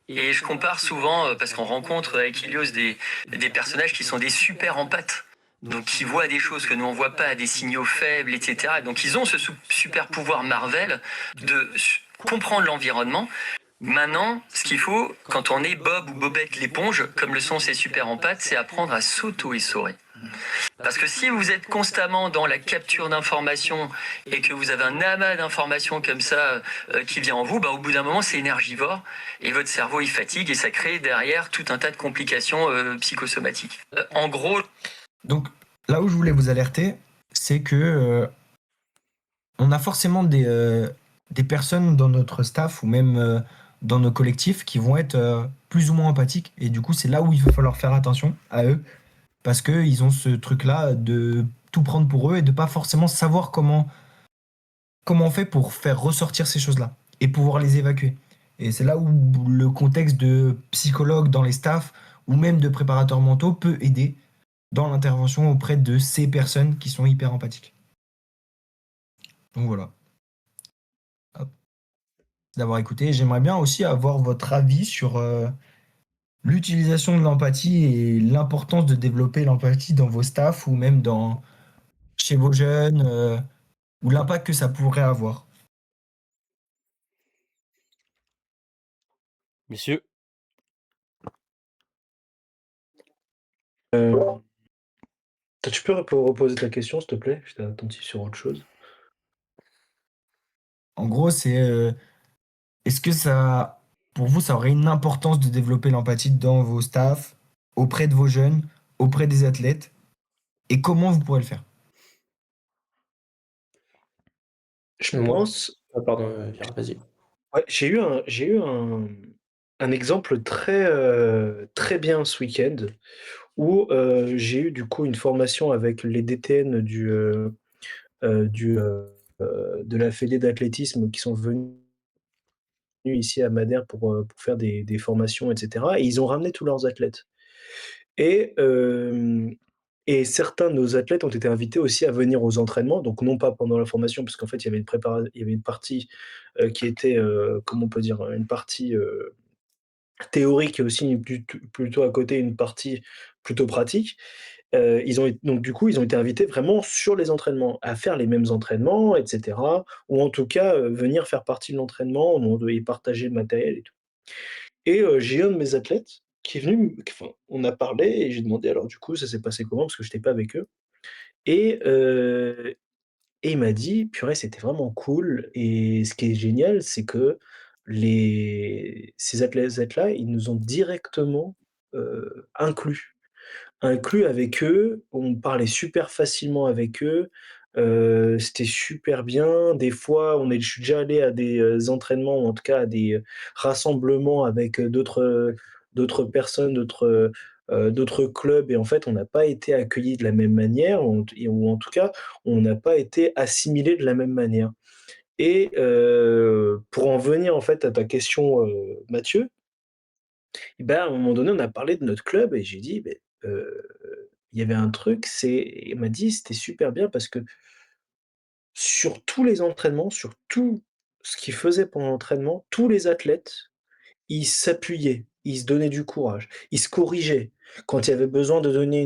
Et je compare souvent, parce qu'on rencontre avec Ilios des personnages qui sont des super empathes. Donc, qui voient des choses que nous on voit pas, des signaux faibles, etc. Et donc, ils ont ce super pouvoir Marvel de comprendre l'environnement. Maintenant, ce qu'il faut, quand on est Bob ou Bobette l'éponge, comme le sont ces super empathes, c'est apprendre à s'auto-essorer. Parce que si vous êtes constamment dans la capture d'informations et que vous avez un amas d'informations comme ça qui vient en vous, au bout d'un moment c'est énergivore et votre cerveau il fatigue et ça crée derrière tout un tas de complications psychosomatiques. En gros... Donc là où je voulais vous alerter, c'est que on a forcément des personnes dans notre staff ou même dans nos collectifs qui vont être plus ou moins empathiques. Et du coup, c'est là où il va falloir faire attention à eux. Parce qu'ils ont ce truc-là de tout prendre pour eux et de pas forcément savoir comment on fait pour faire ressortir ces choses-là et pouvoir les évacuer. Et c'est là où le contexte de psychologue dans les staffs ou même de préparateurs mentaux peut aider dans l'intervention auprès de ces personnes qui sont hyper empathiques. Donc voilà. Hop. D'avoir écouté. J'aimerais bien aussi avoir votre avis sur l'utilisation de l'empathie et l'importance de développer l'empathie dans vos staffs ou même chez vos jeunes ou l'impact que ça pourrait avoir. Messieurs, Tu peux reposer ta question, s'il te plaît? J'étais attentif sur autre chose. En gros, c'est est-ce que ça, pour vous, ça aurait une importance de développer l'empathie dans vos staffs, auprès de vos jeunes, auprès des athlètes, et comment vous pourrez le faire? Je Moi pense, pardon, Vira, vas-y. ouais, j'ai eu un exemple très bien ce week-end où j'ai eu du coup une formation avec les DTN du de la fédé d'athlétisme qui sont venus ici à Madère pour faire des formations et cetera et ils ont ramené tous leurs athlètes et hem et certains de nos athlètes ont été invités aussi à venir aux entraînements, donc non pas pendant la formation parce qu'en fait, il y avait une partie, qui était, comment on peut dire? Une partie, théorique et aussi plutôt à côté une partie plutôt pratique. Ils ont ét donc du coup, ils ont été invités vraiment sur les entraînements, à faire les mêmes entraînements et cetera ou en tout cas, venir faire partie de l'entraînement, on devait partager le matériel et tout et j'ai un de mes athlètes qui est venu enfin, on a parlé et j'ai demandé: «Alors du coup, ça s'est passé comment?» parce que j'étais pas avec eux et il m'a dit: «Purée, c'était vraiment cool» et ce qui est génial, c'est que ces athlètes-là, ils nous ont directement, inclus. Inclus avec eux, on parlait super facilement avec eux, c'était super bien. Des fois, je suis déjà allé à des, entraînements ou en tout cas à des, rassemblements avec, d'autres personnes, d'autres clubs et en fait, on n'a pas été accueillis de la même manière ou en tout cas, on n'a pas été assimilés de la même manière et pour en venir en fait à ta question, Mathieu, et ben, à un moment donné, on a parlé de notre club et j'ai dit: «Beh, il y avait un truc, il m'a dit: «C'était super bien parce que sur tous les entraînements, sur tout ce qu'ils faisaient pendant l'entraînement, tous les athlètes ils s'appuyaient, ils se donnaient du courage, ils se corrigeaient. Quand il y avait besoin de donner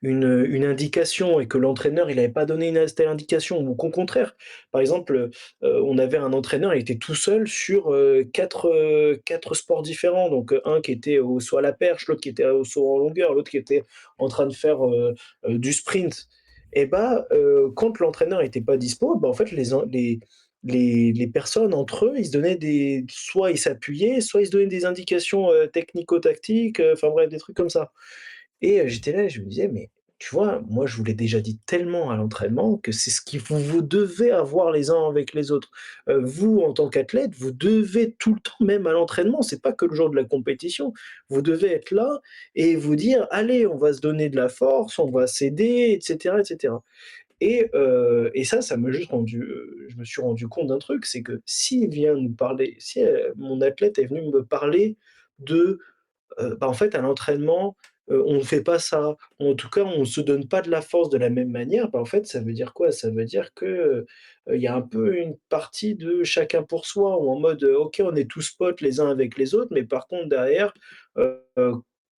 une indication et que l'entraîneur, il avait pas donné une telle indication ou qu'au contraire, par exemple, on avait un entraîneur, il était tout seul sur, 4 sports différents. Donc, un qui était au saut à la perche, l'autre qui était au saut en longueur, l'autre qui était en train de faire, du sprint et bah, quand l'entraîneur était pas dispo, bah, en fait, les personnes entre eux, ils se donnaient soit ils s'appuyaient, soit ils se donnaient des indications, technico-tactiques, enfin bref, des trucs comme ça. Et j'étais là et je me disais: «Mais tu vois, moi je vous l'ai déjà dit tellement à l'entraînement que c'est ce qu'il vous devez avoir les uns avec les autres. Vous en tant qu'athlète, vous devez tout le temps, même à l'entraînement, c'est pas que le jour de la compétition, vous devez être là et vous dire: «Allez, on va se donner de la force, on va s'aider» et cetera. Et ça m'a juste je me suis rendu compte d'un truc, c'est que s'il vient nous parler si, mon athlète est venu me parler de, bah, en fait, à l'entraînement, on ne fait pas ça, ou en tout cas, on se donne pas de la force de la même manière, bah, en fait, ça veut dire quoi? Ça veut dire que, il y a un peu une partie de chacun pour soi ou en mode, OK, on est tous potes les uns avec les autres, mais par contre derrière,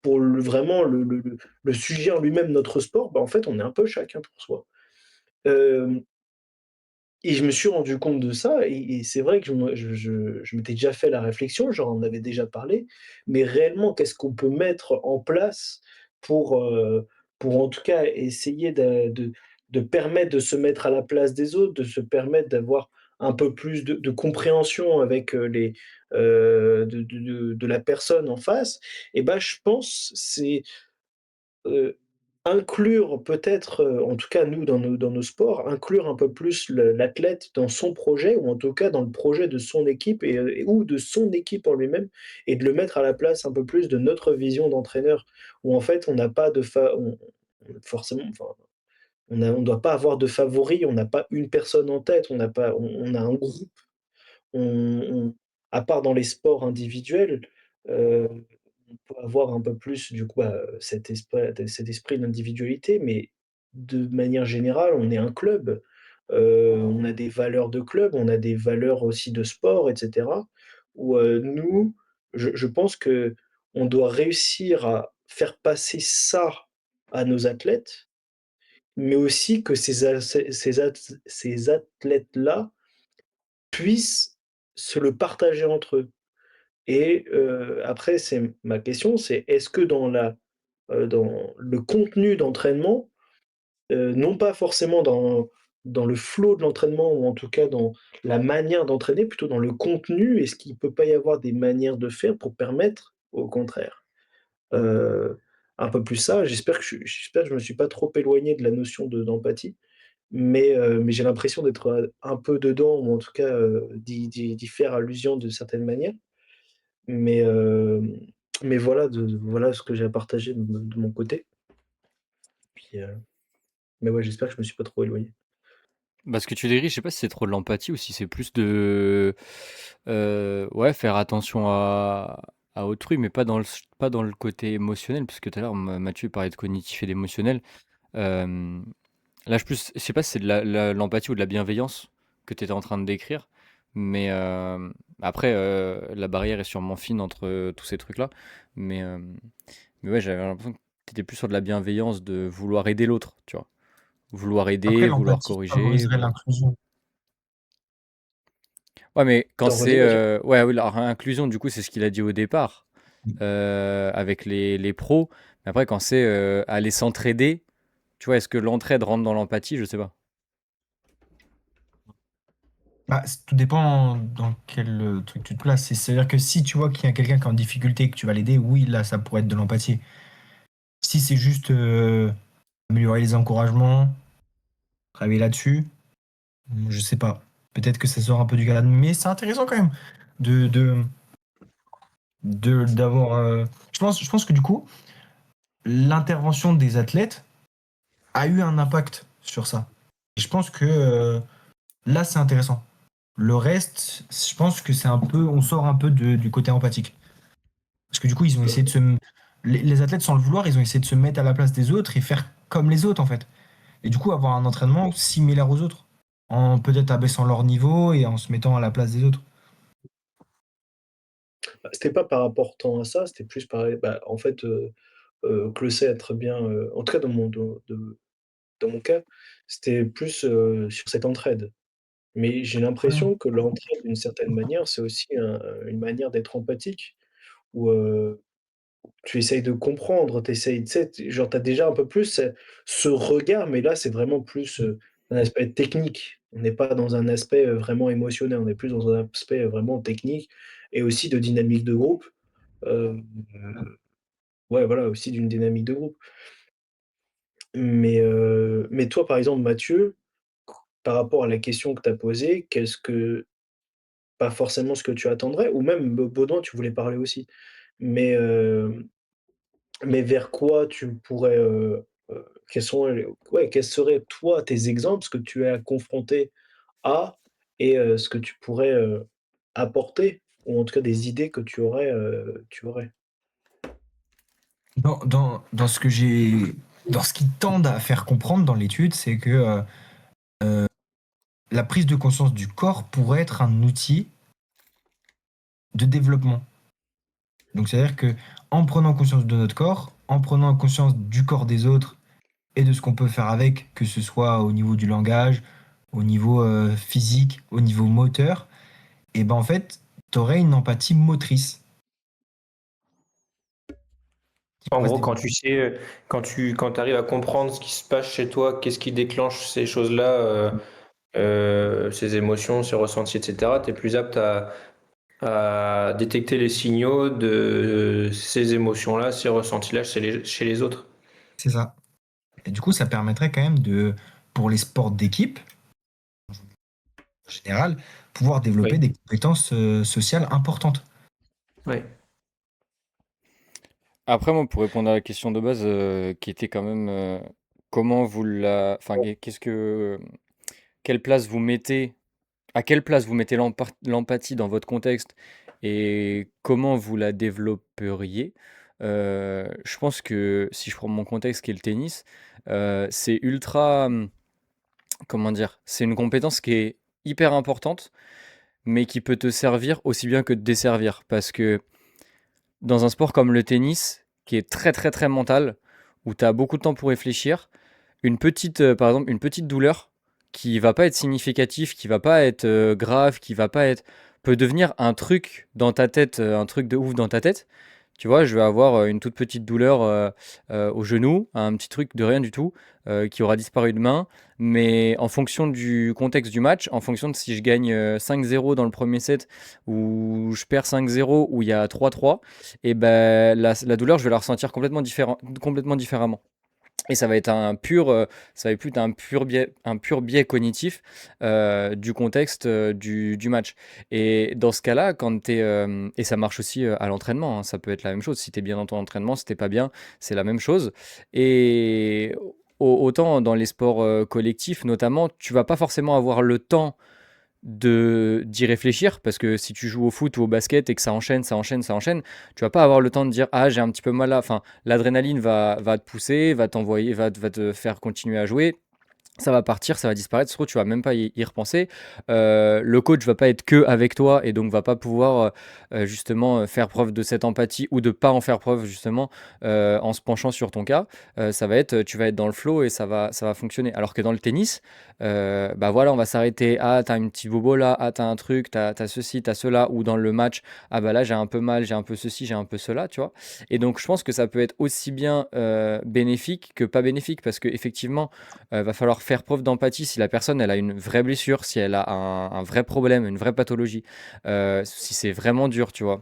pour vraiment le sujet en lui-même, notre sport, bah, en fait, on est un peu chacun pour soi. Hem et je me suis rendu compte de ça et c'est vrai que je m'étais déjà fait la réflexion, j'en avais déjà parlé, mais réellement, qu'est-ce qu'on peut mettre en place pour, heu, pour en tout cas essayer de permettre de se mettre à la place des autres, de se permettre d'avoir un peu plus de compréhension avec, de la personne en face et bah, je pense c'est Heu, inclure peut-être, en tout cas nous dans nos sports, inclure un peu plus l'athlète dans son projet ou en tout cas dans le projet de son équipe ou de son équipe en lui-même et de le mettre à la place un peu plus de notre vision d'entraîneur. Où en fait on n'a pas de fa on forcément enfin, on doit pas avoir de favori, on n'a pas une personne en tête, on n'a pas on a un groupe. On à part dans les sports individuels, heu, on peut avoir un peu plus du coup, cet esprit d'individualité, mais de manière générale, on est un club. On a des valeurs de club, on a des valeurs aussi de sport et cetera, où, nous, je pense qu'on doit réussir à faire passer ça à nos athlètes, mais aussi que ces athlètes-là puissent se le partager entre eux et après c'est ma question, c'est est-ce que dans le contenu d'entraînement, non pas forcément dans le flow de l'entraînement ou en tout cas dans la manière d'entraîner, plutôt dans le contenu, est-ce qu'il peut pas y avoir des manières de faire pour permettre au contraire, heu, un peu plus ça? J'espère que je me suis pas trop éloigné de la notion d'empathie, mais j'ai l'impression d'être, un peu dedans ou en tout cas, d'y faire allusion de certaines manières. Mais, mais voilà voilà ce que j'ai à partager de mon côté. Puis, mais ouais, j'espère que je me suis pas trop éloigné. Bah, ce que tu décris, je sais pas si c'est trop de l'empathie ou si c'est plus de ouais, faire attention à autrui, mais pas dans le côté émotionnel, parce que tout à l'heure, Mathieu parlait de cognitif et d'émotionnel. Euh, Là, je sais pas si c'est de l'empathie ou de la bienveillance que tu étais en train de décrire, mais après, la barrière est sûrement fine entre tous ces trucs-là. Mais, euh, mais ouais, j'avais l'impression que tu étais plus sur de la bienveillance, de vouloir aider l'autre, tu vois. Vouloir Après, aider, vouloir l'empathie corriger. favoriserait l'inclusion. Ouais, mais quand Attends, redis, c'est... Mathieu. Ouais, oui, alors inclusion, du coup, c'est ce qu'il a dit au départ, avec les pros. Mais après, quand c'est aller s'entraider, tu vois, est-ce que l'entraide rentre dans l'empathie? Je sais pas. Bah, tout dépend dans quel truc tu te places. C'est-à-dire que si tu vois qu'il y a quelqu'un qui est en difficulté et que tu vas l'aider, oui, là, ça pourrait être de l'empathie. Si c'est juste améliorer les encouragements, travailler là-dessus, je sais pas. Peut-être que ça sort un peu du cadre, mais c'est intéressant quand même de, de, d'avoir. Je pense que du coup, l'intervention des athlètes a eu un impact sur ça. Et je pense que là, c'est intéressant. Le reste, je pense que c'est un peu, on sort un peu du côté empathique. Parce que du coup, ils ont essayé de se. Les athlètes, sans le vouloir, ils ont essayé de se mettre à la place des autres et faire comme les autres, en fait. Et du coup, avoir un entraînement similaire aux autres. En peut-être abaissant leur niveau et en se mettant à la place des autres. Bah, c'était pas par rapport tant à ça, c'était plus par bah, en fait, Closet a très bien, en tout cas dans mon cas, c'était plus, sur cette entraide. Mais j'ai Ouais. l'impression que l'entraide, d'une certaine manière, c'est aussi une manière d'être empathique où, tu essayes de comprendre, tu essayes, tu sais, genre, tu as déjà un peu plus, ce regard, mais là, c'est vraiment plus, un aspect technique. On n'est pas dans un aspect, vraiment émotionnel, on est plus dans un aspect, vraiment technique et aussi de dynamique de groupe. Heu, ouais, voilà, aussi d'une dynamique de groupe. Mais toi, par exemple, Mathieu, par rapport à la question que tu as posée, qu'est-ce que pas forcément ce que tu attendrais ou même Baudouin, tu voulais parler aussi, mais mais vers quoi tu pourrais, quels sont les ouais, quels seraient toi tes exemples, ce que tu es confronté à et ce que tu pourrais, apporter ou en tout cas des idées que tu aurais? Dans ce que j'ai. Dans ce qu'ils tendent à faire comprendre dans l'étude, c'est que la prise de conscience du corps pourrait être un outil de développement. Donc, c'est-à-dire que en prenant conscience de notre corps, en prenant conscience du corps des autres et de ce qu'on peut faire avec, que ce soit au niveau du langage, au niveau physique, au niveau moteur, et ben en fait, tu aurais une empathie motrice qui En pourrait se gros, quand développer. tu sais, quand arrives à comprendre ce qui se passe chez toi, qu'est-ce qui déclenche ces choses-là, ces émotions, ces ressentis, etc., tu es plus apte à détecter les signaux de ces émotions-là, ces ressentis-là chez les autres. C'est ça. Et du coup, ça permettrait quand même de, pour les sports d'équipe, en général, pouvoir développer Oui, des compétences sociales importantes. oui. Après, moi, pour répondre à la question de base, qui était quand même comment vous la... Enfin, qu'est-ce que... Quelle place vous mettez... À quelle place vous mettez l'empathie dans votre contexte et comment vous la développeriez? Je pense que si je prends mon contexte qui est le tennis, c'est ultra... Comment dire? C'est une compétence qui est hyper importante, mais qui peut te servir aussi bien que te desservir. Parce que dans un sport comme le tennis, qui est très très très mental, où tu as beaucoup de temps pour réfléchir, par exemple, une petite douleur qui va pas être significative, qui va pas être grave, qui va pas être, peut devenir un truc dans ta tête, un truc de ouf dans ta tête. Tu vois, je vais avoir une toute petite douleur au genou, un petit truc de rien du tout, qui aura disparu demain. Mais en fonction du contexte du match, en fonction de si je gagne 5-0 dans le premier set ou je perds 5-0 ou il y a 3-3, et ben la douleur, je vais la ressentir complètement différemment. Et ça va être plus un pur biais cognitif du contexte du match. Et dans ce cas-là, et ça marche aussi à l'entraînement, hein, ça peut être la même chose. Si tu es bien dans ton entraînement, si t'es pas bien, c'est la même chose. Et autant dans les sports collectifs notamment, tu vas pas forcément avoir le temps d'y réfléchir parce que si tu joues au foot ou au basket et que ça enchaîne, ça enchaîne, ça enchaîne, tu vas pas avoir le temps de dire ah j'ai un petit peu mal là. Enfin, l'adrénaline va te pousser, va t'envoyer, va te faire continuer à jouer. Ça va partir, ça va disparaître, surtout tu vas même pas y repenser. Le coach va pas être que avec toi et donc va pas pouvoir justement faire preuve de cette empathie ou de pas en faire preuve justement en se penchant sur ton cas. Ça va être, tu vas être dans le flow et ça va fonctionner. Alors que dans le tennis, bah voilà, on va s'arrêter. Ah, t'as un petit bobo là, ah, t'as un truc, t'as ceci, t'as cela. Ou dans le match, ah bah là j'ai un peu mal, j'ai un peu ceci, j'ai un peu cela, tu vois. Et donc je pense que ça peut être aussi bien bénéfique que pas bénéfique parce que effectivement va falloir faire preuve d'empathie si la personne elle a une vraie blessure, si elle a un vrai problème, une vraie pathologie, si c'est vraiment dur, tu vois.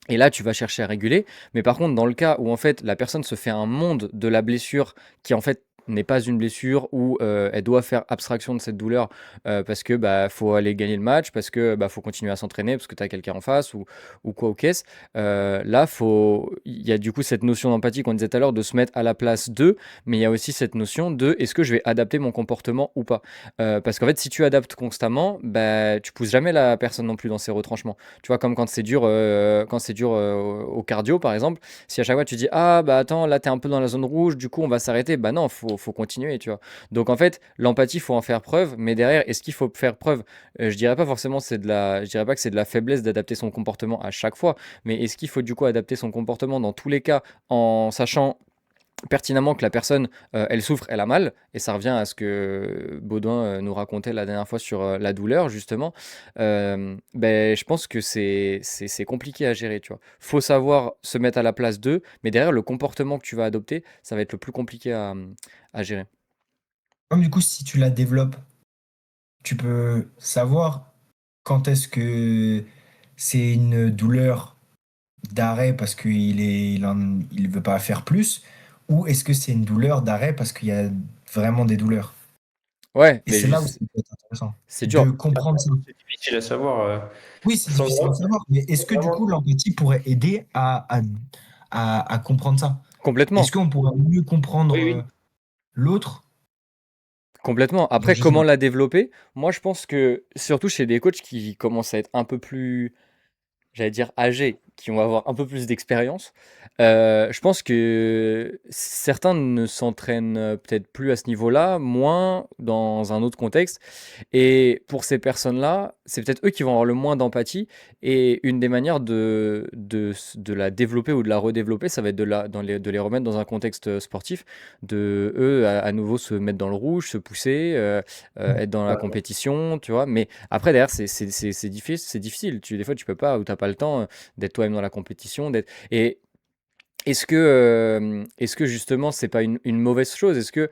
Et là, tu vas chercher à réguler. Mais par contre, dans le cas où en fait la personne se fait un monde de la blessure qui en fait n'est pas une blessure où elle doit faire abstraction de cette douleur parce que bah faut aller gagner le match, parce que bah faut continuer à s'entraîner, parce que tu as quelqu'un en face ou quoi au caisse. Là, il y a du coup cette notion d'empathie qu'on disait tout à l'heure de se mettre à la place d'eux, mais il y a aussi cette notion de est-ce que je vais adapter mon comportement ou pas. Parce qu'en fait, si tu adaptes constamment, bah tu pousses jamais la personne non plus dans ses retranchements. Tu vois, comme quand c'est dur au cardio, par exemple, si à chaque fois tu dis ah bah attends, là t'es un peu dans la zone rouge, du coup on va s'arrêter, bah non, faut continuer, tu vois. Donc en fait, l'empathie, faut en faire preuve, mais derrière, est-ce qu'il faut faire preuve Je dirais pas forcément je dirais pas que c'est de la faiblesse d'adapter son comportement à chaque fois, mais est-ce qu'il faut du coup adapter son comportement dans tous les cas en sachant pertinemment que la personne, elle souffre, elle a mal, et ça revient à ce que Baudouin nous racontait la dernière fois sur la douleur, justement. Ben, je pense que c'est compliqué à gérer, tu vois. Faut savoir se mettre à la place d'eux, mais derrière, le comportement que tu vas adopter, ça va être le plus compliqué à gérer. Comme du coup, si tu la développes, tu peux savoir quand est-ce que c'est une douleur d'arrêt parce il veut pas faire plus, ou est-ce que c'est une douleur d'arrêt parce qu'il y a vraiment des douleurs. Ouais, Et mais c'est là où juste, ça peut être intéressant, c'est dur. de comprendre ça. C'est difficile à savoir. Oui, c'est Je pense difficile à savoir, mais est-ce que du vraiment. coup l'empathie pourrait aider à comprendre ça? Est-ce Complètement. qu'on pourrait mieux comprendre Oui, oui. l'autre? Complètement. Donc Après, je sais comment pas. la développer? Moi, je pense que, surtout chez des coachs qui commencent à être un peu plus, j'allais dire âgés, qui vont avoir un peu plus d'expérience. Je pense que certains ne s'entraînent peut-être plus à ce niveau-là, moins dans un autre contexte. Et pour ces personnes-là, c'est peut-être eux qui vont avoir le moins d'empathie. Et une des manières de la développer ou de la redévelopper, ça va être de les remettre dans un contexte sportif, de eux à nouveau se mettre dans le rouge, se pousser, être dans la Ouais. compétition, tu vois. Mais après, derrière, c'est difficile, c'est difficile. Des fois, tu peux pas, ou t'as pas le temps d'être toi-même dans la compétition. Et est-ce que justement, c'est pas une mauvaise chose? Est-ce que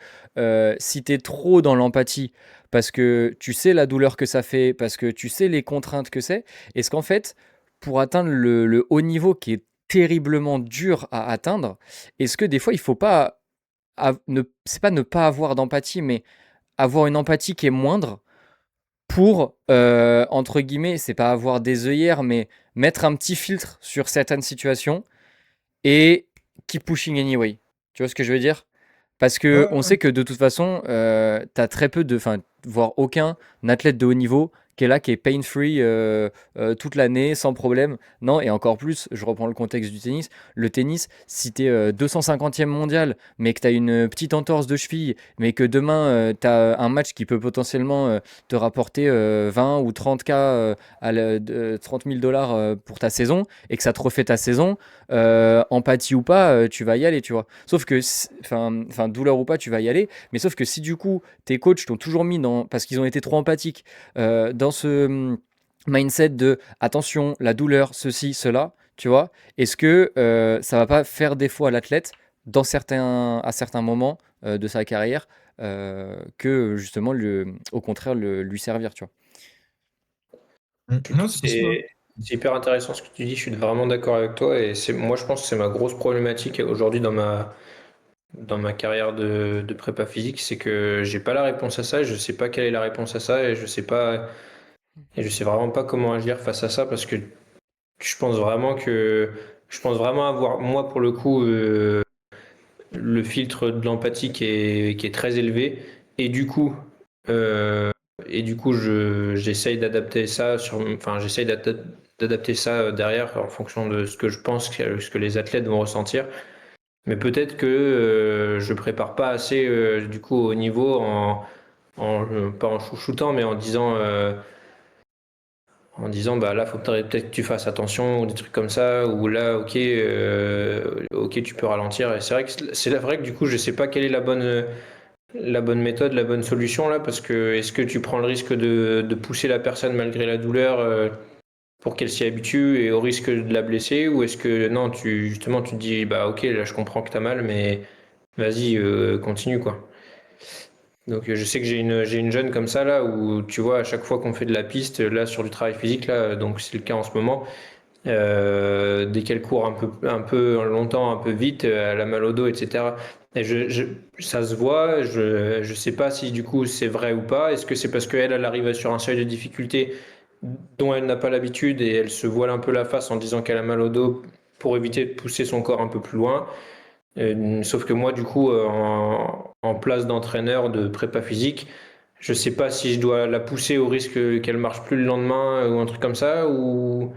si tu es trop dans l'empathie, parce que tu sais la douleur que ça fait, parce que tu sais les contraintes que c'est, est-ce qu'en fait, pour atteindre le haut niveau qui est terriblement dur à atteindre, est-ce que des fois, il faut pas, c'est pas ne pas avoir d'empathie, mais avoir une empathie qui est moindre pour, entre guillemets, c'est pas avoir des œillères, mais mettre un petit filtre sur certaines situations et keep pushing anyway. Tu vois ce que je veux dire? Parce Ouais, que ouais, on ouais. sait que de toute façon, tu as très peu enfin, voire aucun athlète de haut niveau qui est là, qui est pain-free toute l'année, sans problème. Non, et encore plus, je reprends le contexte du tennis. Le tennis, si tu es 250e mondial, mais que tu as une petite entorse de cheville, mais que demain, tu as un match qui peut potentiellement te rapporter 20 ou 30K, 30 000 dollars pour ta saison, et que ça te refait ta saison, empathie ou pas, tu vas y aller, tu vois. Sauf que, enfin, douleur ou pas, tu vas y aller. Mais sauf que si du coup, tes coachs t'ont toujours mis parce qu'ils ont été trop empathiques, dans ce mindset de attention, la douleur, ceci, cela, tu vois, est-ce que ça va pas faire défaut à l'athlète à certains moments de sa carrière que justement, au contraire, lui servir, tu vois. Non, c'est possible, hein. C'est hyper intéressant ce que tu dis. Je suis vraiment d'accord avec toi. Et moi, je pense que c'est ma grosse problématique aujourd'hui dans ma carrière de prépa physique, c'est que j'ai pas la réponse à ça. Et je sais pas quelle est la réponse à ça. Et je sais vraiment pas comment agir face à ça parce que je pense vraiment avoir, moi, pour le coup, le filtre de l'empathie qui est très élevé. Et du coup, euh, j'essaye d'adapter ça d'adapter ça derrière en fonction de ce que je pense, ce que les athlètes vont ressentir. Mais peut-être que je prépare pas assez du coup au niveau pas en chouchoutant, mais en disant bah là peut-être que tu fasses attention ou des trucs comme ça, ou là ok tu peux ralentir. Et c'est vrai que du coup je sais pas quelle est la bonne méthode, la bonne solution là, parce que est-ce que tu prends le risque de pousser la personne malgré la douleur pour qu'elle s'y habitue et au risque de la blesser, ou est-ce que non, justement tu te dis bah ok là je comprends que t'as mal, mais vas-y continue quoi. Donc je sais que j'ai une jeune comme ça là où tu vois à chaque fois qu'on fait de la piste là sur du travail physique là, donc c'est le cas en ce moment. Dès qu'elle court un peu longtemps, un peu vite, elle a mal au dos, etc. Et ça se voit, je sais pas si du coup c'est vrai ou pas. Est-ce que c'est parce qu'elle elle arrive sur un seuil de difficulté dont elle n'a pas l'habitude et elle se voile un peu la face en disant qu'elle a mal au dos pour éviter de pousser son corps un peu plus loin. Sauf que moi, du coup, en place d'entraîneur de prépa physique, je sais pas si je dois la pousser au risque qu'elle marche plus le lendemain ou un truc comme ça, ou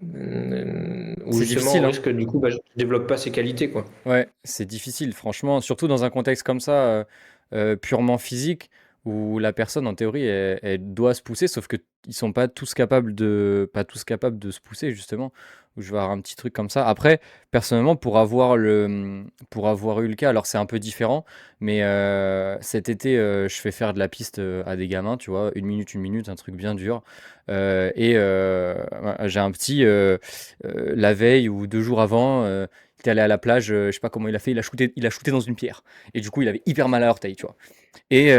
C'est justement au difficile, hein. risque du coup, bah, je développe pas ses qualités, quoi. Ouais, c'est difficile, franchement, surtout dans un contexte comme ça, purement physique, où la personne, en théorie, elle doit se pousser, sauf que ils sont pas tous capables de se pousser, justement. Où je vais avoir un petit truc comme ça. Après, personnellement, pour avoir eu le cas, alors c'est un peu différent, mais cet été, je fais faire de la piste à des gamins, tu vois, une minute, un truc bien dur. J'ai un petit, la veille ou 2 jours avant, il était allé à la plage, je sais pas comment il a fait, il a shooté dans une pierre. Et du coup, il avait hyper mal à l'orteil, tu vois. Et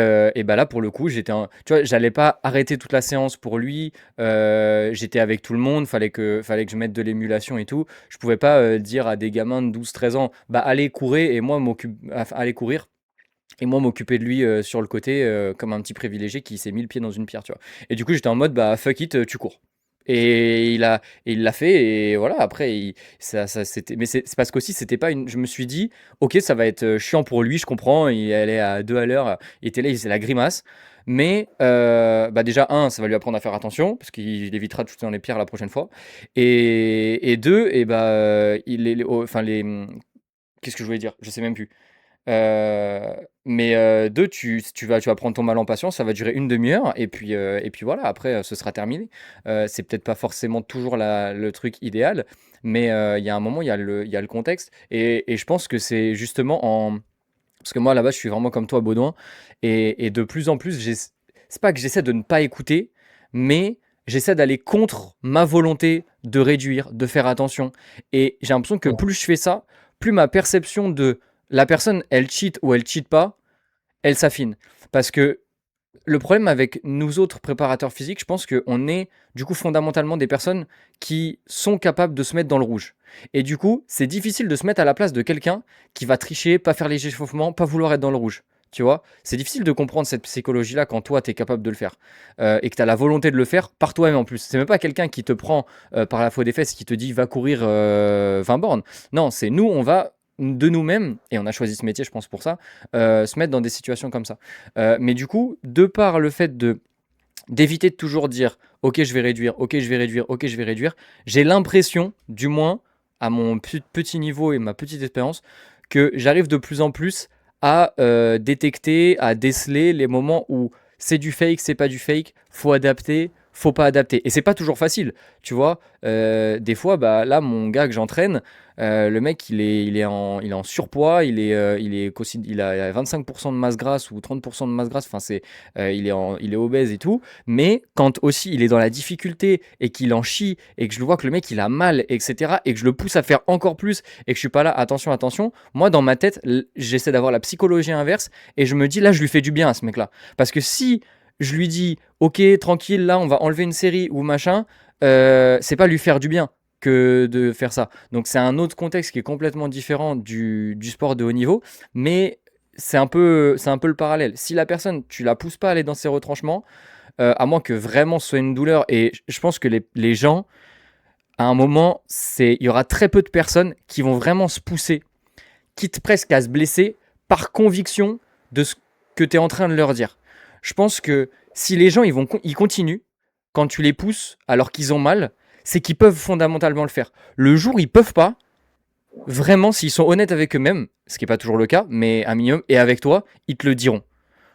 bah là, pour le coup, tu vois, j'allais pas arrêter toute la séance pour lui. J'étais avec tout le monde, fallait que je mette de l'émulation et tout. Je pouvais pas dire à des gamins de 12 13 ans, bah allez courir. Et moi, m'occuper de lui sur le côté comme un petit privilégié qui s'est mis le pied dans une pierre, tu vois. Et du coup, j'étais en mode, bah fuck it, tu cours. Et il l'a fait, et voilà, après, c'était. Mais c'est parce qu'aussi, c'était pas une. Je me suis dit, ok, ça va être chiant pour lui, je comprends, il allait à 2 à l'heure, il était là, il faisait la grimace. Mais bah déjà, ça va lui apprendre à faire attention, parce qu'il évitera de shooter dans les pierres la prochaine fois. Et deux, et bah, enfin, qu'est-ce que je voulais dire? Je sais même plus. Heu, mais 2, tu vas prendre ton mal en patience, ça va durer une demi heure et puis voilà, après, ce sera terminé. C'est peut-être pas forcément toujours le truc idéal, mais il y a un moment, il y a le contexte et je pense que c'est justement parce que moi, là-bas, je suis vraiment comme toi, Baudouin, et de plus en plus, c'est pas que j'essaie de ne pas écouter, mais j'essaie d'aller contre ma volonté de réduire, de faire attention. Et j'ai l'impression que plus je fais ça, plus ma perception de la personne, elle cheat ou elle cheat pas, elle s'affine. Parce que le problème avec nous autres préparateurs physiques, je pense qu'on est du coup fondamentalement des personnes qui sont capables de se mettre dans le rouge. Et du coup, c'est difficile de se mettre à la place de quelqu'un qui va tricher, pas faire les échauffements, pas vouloir être dans le rouge. Tu vois, c'est difficile de comprendre cette psychologie-là quand toi, tu es capable de le faire. Et que tu as la volonté de le faire par toi-même en plus. C'est même pas quelqu'un qui te prend par la faute des fesses, qui te dit va courir 20 bornes. Non, c'est nous, on va de nous-mêmes, et on a choisi ce métier, je pense, pour ça, se mettre dans des situations comme ça. Mais du coup, de par le fait d'éviter de toujours dire ok je vais réduire, ok je vais réduire, ok je vais réduire, j'ai l'impression, du moins à mon petit niveau et ma petite expérience, que j'arrive de plus en plus à détecter, à déceler les moments où c'est du fake, c'est pas du fake, faut adapter, faut pas adapter. Et c'est pas toujours facile, tu vois. Des fois, bah là, mon gars que j'entraîne, le mec, il est en surpoids, il a 25% de masse grasse ou 30% de masse grasse, enfin, il est obèse et tout. Mais quand aussi il est dans la difficulté et qu'il en chie et que je le vois que le mec il a mal, etc., et que je le pousse à faire encore plus et que je suis pas là, attention, attention, moi dans ma tête, j'essaie d'avoir la psychologie inverse et je me dis là, je lui fais du bien à ce mec-là. Parce que si je lui dis, ok, tranquille, là, on va enlever une série ou machin, c'est pas lui faire du bien que de faire ça. Donc c'est un autre contexte qui est complètement différent du sport de haut niveau, mais c'est un peu le parallèle. Si la personne, tu la pousses pas à aller dans ses retranchements, à moins que vraiment ce soit une douleur, et je pense que les gens, à un moment, il y aura très peu de personnes qui vont vraiment se pousser, quitte presque à se blesser par conviction de ce que tu es en train de leur dire. Je pense que si les gens ils continuent quand tu les pousses alors qu'ils ont mal, c'est qu'ils peuvent fondamentalement le faire. Le jour où ils peuvent pas, vraiment, s'ils sont honnêtes avec eux-mêmes, ce qui n'est pas toujours le cas, mais un minimum, et avec toi, ils te le diront.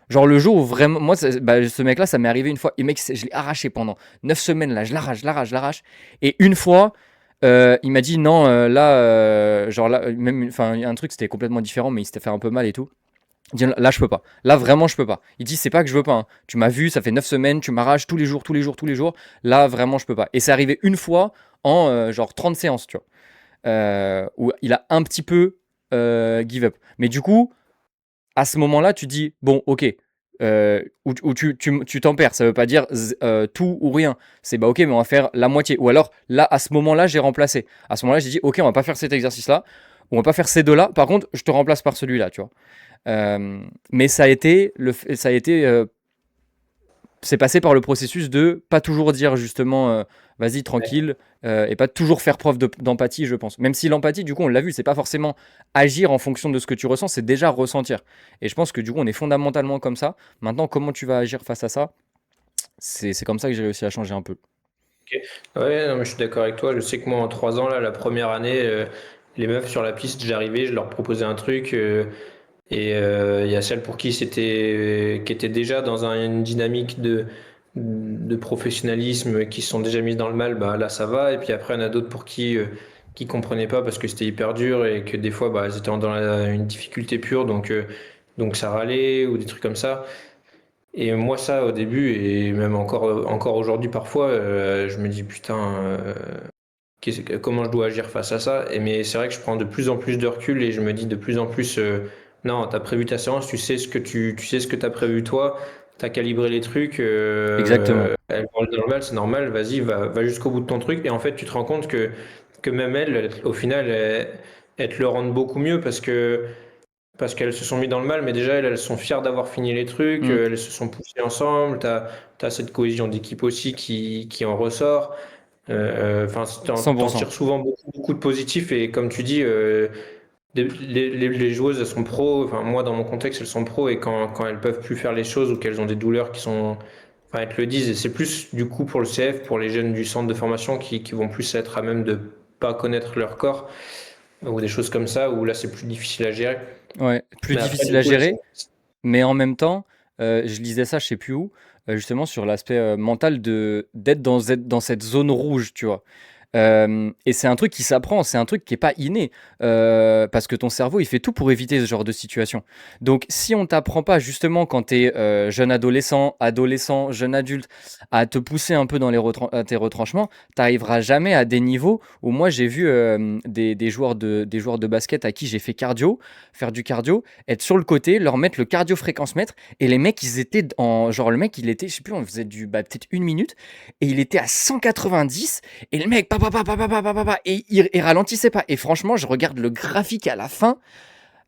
Genre le jour où vraiment, moi, ce mec-là, ça m'est arrivé une fois. Et mec, je l'ai arraché pendant 9 semaines, là, je l'arrache. Et une fois, il m'a dit non, là, genre là, même, enfin, il y a un truc, c'était complètement différent, mais il s'était fait un peu mal et tout. Il dit là, je peux pas. Là, vraiment, je peux pas. Il dit, c'est pas que je veux pas, hein. Tu m'as vu, ça fait 9 semaines, tu m'arraches tous les jours. Là, vraiment, je peux pas. Et c'est arrivé une fois en genre 30 séances, tu vois. Où il a un petit peu give up. Mais du coup, à ce moment-là, tu dis, bon, ok, ou tu t'en perds. Ça veut pas dire tout ou rien. C'est bah ok, mais on va faire la moitié. Ou alors, là, à ce moment-là, j'ai remplacé. À ce moment-là, j'ai dit, ok, on va pas faire cet exercice-là. On va pas faire ces deux-là. Par contre, je te remplace par celui-là, tu vois. Mais c'est passé par le processus de pas toujours dire justement vas-y tranquille et pas toujours faire preuve d'empathie, je pense. Même si l'empathie, du coup, on l'a vu, c'est pas forcément agir en fonction de ce que tu ressens, c'est déjà ressentir. Et je pense que du coup, on est fondamentalement comme ça. Maintenant, comment tu vas agir face à ça, c'est comme ça que j'ai réussi à changer un peu. Ouais, non, mais je suis d'accord avec toi. Je sais que moi, en 3 ans, là, la première année, les meufs sur la piste, j'arrivais, je leur proposais un truc. Et il y a celles pour qui qui étaient déjà dans une dynamique de professionnalisme, qui se sont déjà mises dans le mal, bah là ça va. Et puis après, il y en a d'autres pour qui comprenaient pas parce que c'était hyper dur et que des fois, bah, elles étaient dans une difficulté pure, donc ça râlait ou des trucs comme ça. Et moi, ça, au début, et même encore aujourd'hui parfois, je me dis putain, comment je dois agir face à ça. Mais c'est vrai que je prends de plus en plus de recul et je me dis de plus en plus, non, t'as prévu ta séance, tu sais ce que t'as prévu toi, t'as calibré les trucs, Exactement. elle va dans le mal, c'est normal, vas-y, va jusqu'au bout de ton truc. Et en fait, tu te rends compte que même elles, au final, elles te le rendent beaucoup mieux parce qu'elles se sont mis dans le mal, mais déjà, elles sont fières d'avoir fini les trucs, Mm. elles se sont poussées ensemble, t'as cette cohésion d'équipe aussi qui en ressort. Enfin, t'en 100%. tires souvent beaucoup de positifs et comme tu dis, les joueuses elles sont pros. Enfin, moi dans mon contexte elles sont pros et quand elles peuvent plus faire les choses ou qu'elles ont des douleurs qui sont, enfin elles te le disent et c'est plus du coup pour le CF, pour les jeunes du centre de formation qui vont plus être à même de pas connaître leur corps ou des choses comme ça où là c'est plus difficile à gérer. Ouais, plus Mais après difficile du à coup elles gérer. sont. Mais en même temps, je lisais ça, je sais plus où, justement sur l'aspect mental d'être dans cette zone rouge, tu vois. Et c'est un truc qui s'apprend, c'est un truc qui est pas inné, parce que ton cerveau, il fait tout pour éviter ce genre de situation. Donc, si on t'apprend pas justement quand tu es jeune adolescent, jeune adulte, à te pousser un peu dans à tes retranchements, t'arriveras jamais à des niveaux où moi j'ai vu des joueurs de basket à qui j'ai fait faire du cardio, être sur le côté, leur mettre le cardio fréquence mètre, et les mecs ils étaient en genre le mec il était, je sais plus, on faisait peut-être 1 minute, et il était à 190. Et le mec, et il ralentissait pas. Et franchement, je regarde le graphique à la fin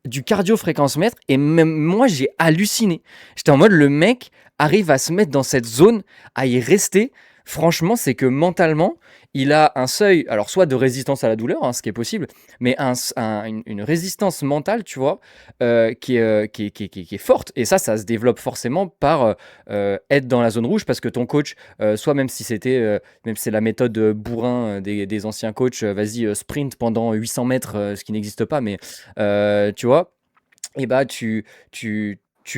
du cardio fréquence mètre et même moi, j'ai halluciné. J'étais en mode, le mec arrive à se mettre dans cette zone, à y rester. Franchement, c'est que mentalement, il a un seuil, alors soit de résistance à la douleur, hein, ce qui est possible, mais une résistance mentale, tu vois, qui est forte. Et ça se développe forcément par être dans la zone rouge parce que ton coach, soit même si même si c'est la méthode bourrin des anciens coachs, vas-y, sprint pendant 800 mètres, ce qui n'existe pas, mais tu vois, et bah tu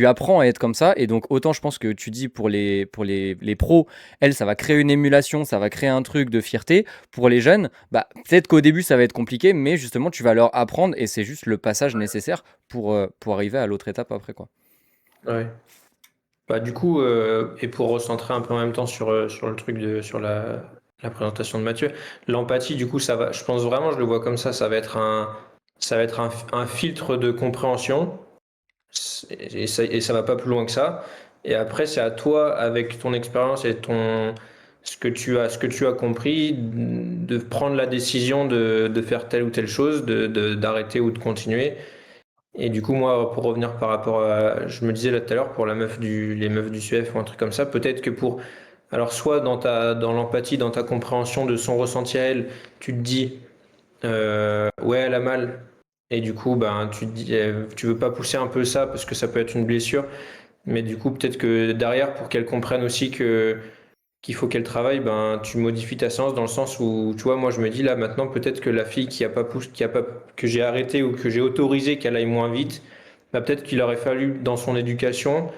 apprends à être comme ça. Et donc autant je pense que tu dis pour les pros, elles, ça va créer une émulation, ça va créer un truc de fierté. Pour les jeunes, bah peut-être qu'au début ça va être compliqué, mais justement tu vas leur apprendre et c'est juste le passage nécessaire pour arriver à l'autre étape après, quoi. Ouais. Bah, du coup, et pour recentrer un peu en même temps sur le truc sur la présentation de Mathieu, l'empathie, du coup, ça va, je pense vraiment, je le vois comme ça va être un filtre de compréhension, et ça va pas plus loin que ça. Et après, c'est à toi, avec ton expérience et ce que tu as compris, de prendre la décision de faire telle ou telle chose, d'arrêter ou de continuer. Et du coup, moi, pour revenir par rapport à, je me disais là tout à l'heure, pour les meufs du CF ou un truc comme ça, peut-être que alors soit dans l'empathie, dans ta compréhension de son ressenti à elle, tu te dis, ouais, elle a mal, Et du coup, ben, tu te dis, tu veux pas pousser un peu ça parce que ça peut être une blessure. Mais du coup, peut-être que derrière, pour qu'elle comprenne aussi qu'il faut qu'elle travaille, ben, tu modifies ta séance dans le sens où, tu vois, moi, je me dis là, maintenant, peut-être que la fille que j'ai arrêté ou que j'ai autorisé qu'elle aille moins vite, bah, peut-être qu'il aurait fallu, dans son éducation,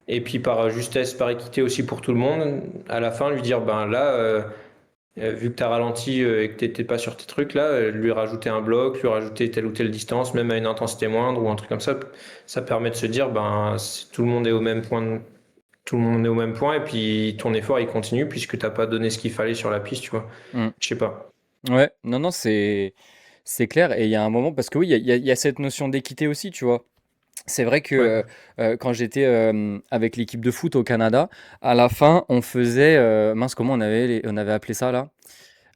et puis par justesse, par équité aussi pour tout le monde, à la fin, lui dire, ben là, vu que tu as ralenti et que tu n'étais pas sur tes trucs là, lui rajouter un bloc, lui rajouter telle ou telle distance, même à une intensité moindre ou un truc comme ça permet de se dire, ben, tout le monde est au même point, tout le monde est au même point et puis ton effort il continue puisque t'as pas donné ce qu'il fallait sur la piste, tu vois. Mm. Je sais pas. Ouais, non, non, c'est clair. Et il y a un moment, parce que oui, il y a cette notion d'équité aussi, tu vois. C'est vrai que Ouais. quand j'étais avec l'équipe de foot au Canada, à la fin, on faisait, mince, comment on avait appelé ça là?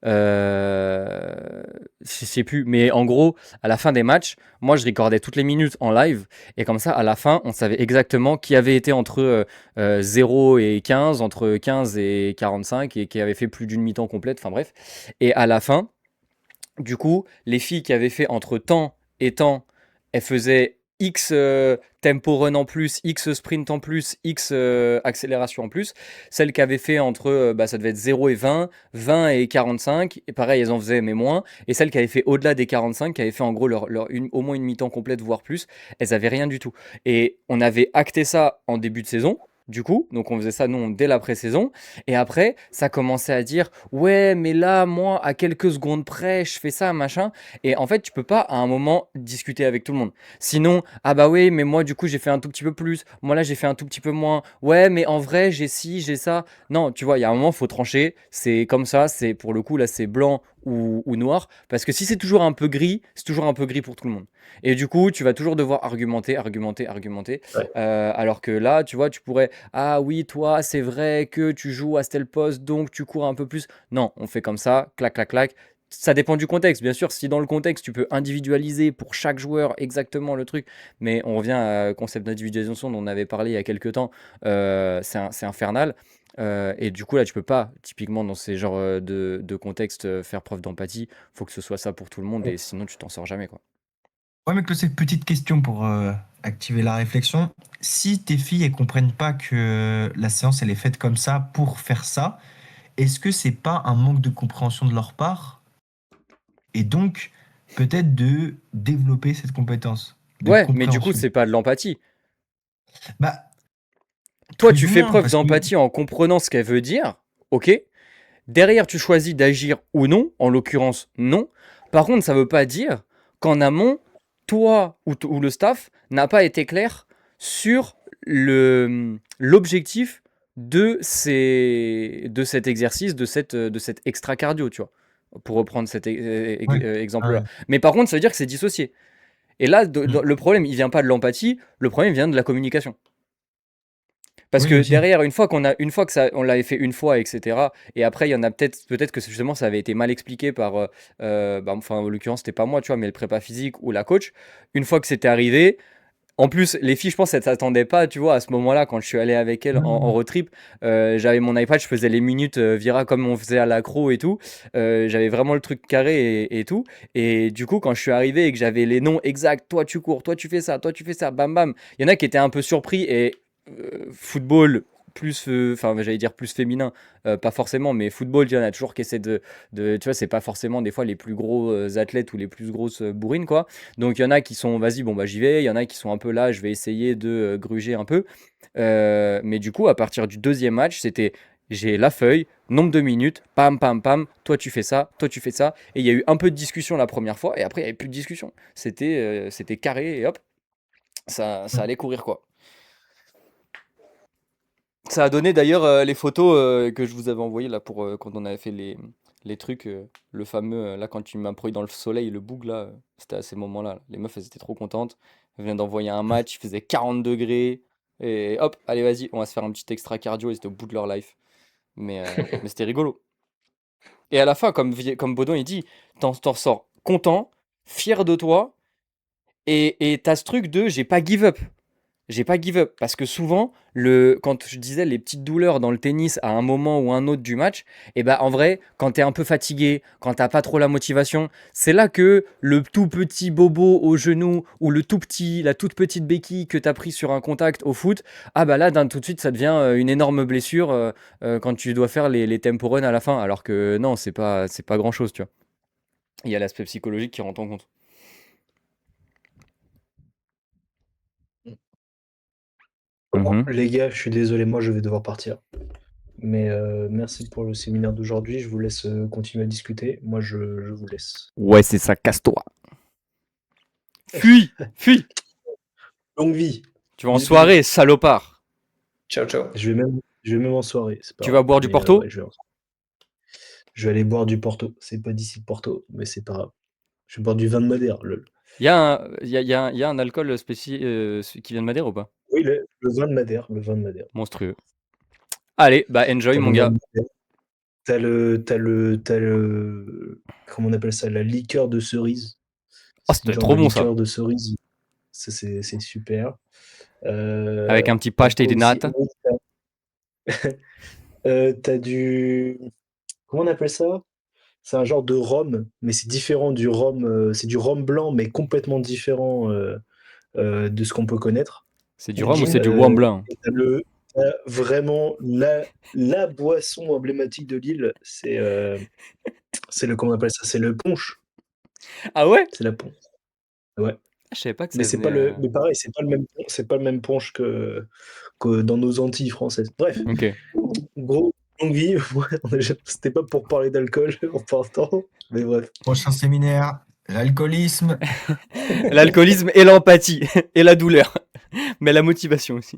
Je sais plus, mais en gros, à la fin des matchs, moi je recordais toutes les minutes en live, et comme ça, à la fin, on savait exactement qui avait été entre 0 et 15, entre 15 et 45, et qui avait fait plus d'une mi-temps complète, enfin bref. Et à la fin, du coup, les filles qui avaient fait entre temps et temps, elles faisaient X tempo run en plus, X sprint en plus, X accélération en plus. Celles qui avaient fait entre, bah, ça devait être 0 et 20, 20 et 45, et pareil, elles en faisaient mais moins. Et celles qui avaient fait au-delà des 45, qui avaient fait en gros au moins une mi-temps complète, voire plus, elles avaient rien du tout. Et on avait acté ça en début de saison. Du coup, donc on faisait ça nous dès la pré-saison. Et après, ça commençait à dire ouais, mais là, moi, à quelques secondes près, je fais ça, machin. Et en fait, tu peux pas à un moment discuter avec tout le monde. Sinon, ah bah oui, mais moi, du coup, j'ai fait un tout petit peu plus. Moi, là, j'ai fait un tout petit peu moins. Ouais, mais en vrai, j'ai ci, j'ai ça. Non, tu vois, il y a un moment, faut trancher. C'est comme ça. C'est pour le coup, là, c'est blanc ou noir. Parce que si c'est toujours un peu gris, c'est toujours un peu gris pour tout le monde. Et du coup, tu vas toujours devoir argumenter, argumenter, argumenter. Ouais. Alors que là, tu vois, tu pourrais ah oui, toi, c'est vrai que tu joues à tel poste, donc tu cours un peu plus. Non, on fait comme ça, clac, clac, clac. Ça dépend du contexte, bien sûr. Si dans le contexte, tu peux individualiser pour chaque joueur exactement le truc, mais on revient au concept d'individualisation dont on avait parlé il y a quelques temps, c'est infernal. Et du coup, là, tu peux pas, typiquement dans ces genres de contextes, faire preuve d'empathie. Faut que ce soit ça pour tout le monde, et sinon, tu t'en sors jamais, quoi. Ouais, mais que cette petite question pour activer la réflexion. Si tes filles elles comprennent pas que la séance elle est faite comme ça pour faire ça, est-ce que c'est pas un manque de compréhension de leur part et donc peut-être de développer cette compétence de Ouais, mais du coup, compréhension? c'est pas de l'empathie. Bah, Toi, plus tu ou fais moins, preuve parce que d'empathie en comprenant ce qu'elle veut dire, ok. Derrière, tu choisis d'agir ou non, en l'occurrence, non. Par contre, ça ne veut pas dire qu'en amont, toi ou le staff n'a pas été clair sur l'objectif de cet exercice, de cet extra cardio, tu vois, pour reprendre cet ouais, exemple-là. ouais. Mais par contre, ça veut dire que c'est dissocié. Et là, Mm. le problème, il vient pas de l'empathie, le problème vient de la communication. Parce Oui que aussi. derrière, une fois que ça, on l'avait fait une fois, etc. Et après, il y en a peut-être que justement, ça avait été mal expliqué par, bah, enfin, en l'occurrence, c'était pas moi, tu vois, mais le prépa physique ou la coach. Une fois que c'était arrivé, en plus, les filles, je pense, elles s'attendaient pas, tu vois, à ce moment-là, quand je suis allé avec elles en Mm. road trip, j'avais mon iPad, je faisais les minutes Vira comme on faisait à l'accro et tout. J'avais vraiment le truc carré et tout. Et du coup, quand je suis arrivé et que j'avais les noms exacts, toi tu cours, toi tu fais ça, bam bam, il y en a qui étaient un peu surpris et football plus, enfin j'allais dire plus féminin, pas forcément, mais football, il y en a toujours qui essaient tu vois, c'est pas forcément des fois les plus gros athlètes ou les plus grosses bourrines, quoi. Donc il y en a qui sont, vas-y, bon bah j'y vais, il y en a qui sont un peu là, je vais essayer de gruger un peu. Mais du coup, à partir du deuxième match, c'était j'ai la feuille, nombre de minutes, pam pam pam, toi tu fais ça, et il y a eu un peu de discussion la première fois, et après il n'y avait plus de discussion. C'était carré, et hop, ça allait courir, quoi. Ça a donné d'ailleurs les photos que je vous avais envoyées là pour quand on avait fait les trucs, le fameux, là quand tu m'as pris dans le soleil, le boug là, c'était à ces moments-là, là. Les meufs elles étaient trop contentes. Elles venaient d'envoyer un match, il faisait 40 degrés. Et hop, allez vas-y, on va se faire un petit extra cardio, ils étaient au bout de leur life. Mais c'était rigolo. Et à la fin, comme Baudon il dit, t'en ressors content, fier de toi, et t'as ce truc de j'ai pas give up. j'ai pas give up. Parce que souvent, quand je disais les petites douleurs dans le tennis à un moment ou un autre du match, et ben en vrai, quand t'es un peu fatigué, quand t'as pas trop la motivation, c'est là que le tout petit bobo au genou ou la toute petite béquille que t'as pris sur un contact au foot, ah bah là, tout de suite, ça devient une énorme blessure quand tu dois faire les tempo runs à la fin. Alors que non, c'est pas grand chose, tu vois. Il y a l'aspect psychologique qui rentre en compte. Bon, Mhm. les gars, je suis désolé, moi je vais devoir partir. Mais merci pour le séminaire d'aujourd'hui. Je vous laisse continuer à discuter. Moi, je vous laisse. Ouais, c'est ça, casse-toi. Fuis, fuis. Longue vie. Tu vas en Bisous, soirée, salopard. Ciao, ciao. Je vais même en soirée, c'est pas Tu grave. vas boire du Mais, Porto? ouais, je vais aller boire du Porto. C'est pas d'ici le Porto, mais c'est pas grave. Je vais boire du vin de Madère, lol. Il y a un alcool spécial qui vient de Madère ou pas? Oui, le vin de Madère, le vin de Madère. Monstrueux. Allez, bah enjoy T'as mon le vin gars. de Madère. T'as le, comment on appelle ça, la liqueur de cerise. Oh, C'est c'était une genre trop de bon ça. liqueur de cerise. Ça, c'est super. Avec un petit T'as pastel quoi de aussi? natte. Oui, t'as du, comment on appelle ça? C'est un genre de rhum, mais c'est différent du rhum. C'est du rhum blanc, mais complètement différent de ce qu'on peut connaître. C'est du rhum ou c'est du Euh, Wamblin? et t'as vraiment la boisson emblématique de l'île, c'est le, comment on appelle ça? C'est le punch. Ah ouais? C'est la punch. Ouais. Ah, je savais pas que Mais ça c'est pas venait. mais pareil, c'est pas le même punch que dans nos Antilles françaises. Bref, Ok. gros, longue vie. C'était pas pour parler d'alcool en partant, mais bref. Prochain séminaire, l'alcoolisme. L'alcoolisme et l'empathie et la douleur, mais la motivation aussi.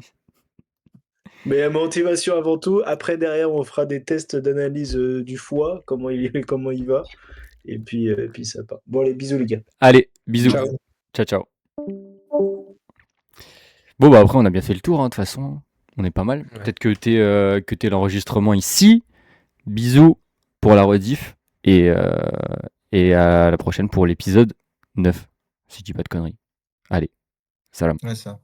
Mais la motivation avant tout. Après, derrière, on fera des tests d'analyse du foie, comment il va. Et puis ça part. Bon, allez, bisous les gars. Allez, bisous. Ciao. Ciao, ciao. Bon, bah après, on a bien fait le tour, hein, de toute façon. On est pas mal. Ouais. Peut-être que t'es l'enregistrement ici. Bisous pour la rediff. Et à la prochaine pour l'épisode 9. Si je dis pas de conneries. Allez, salam. Ouais, ça.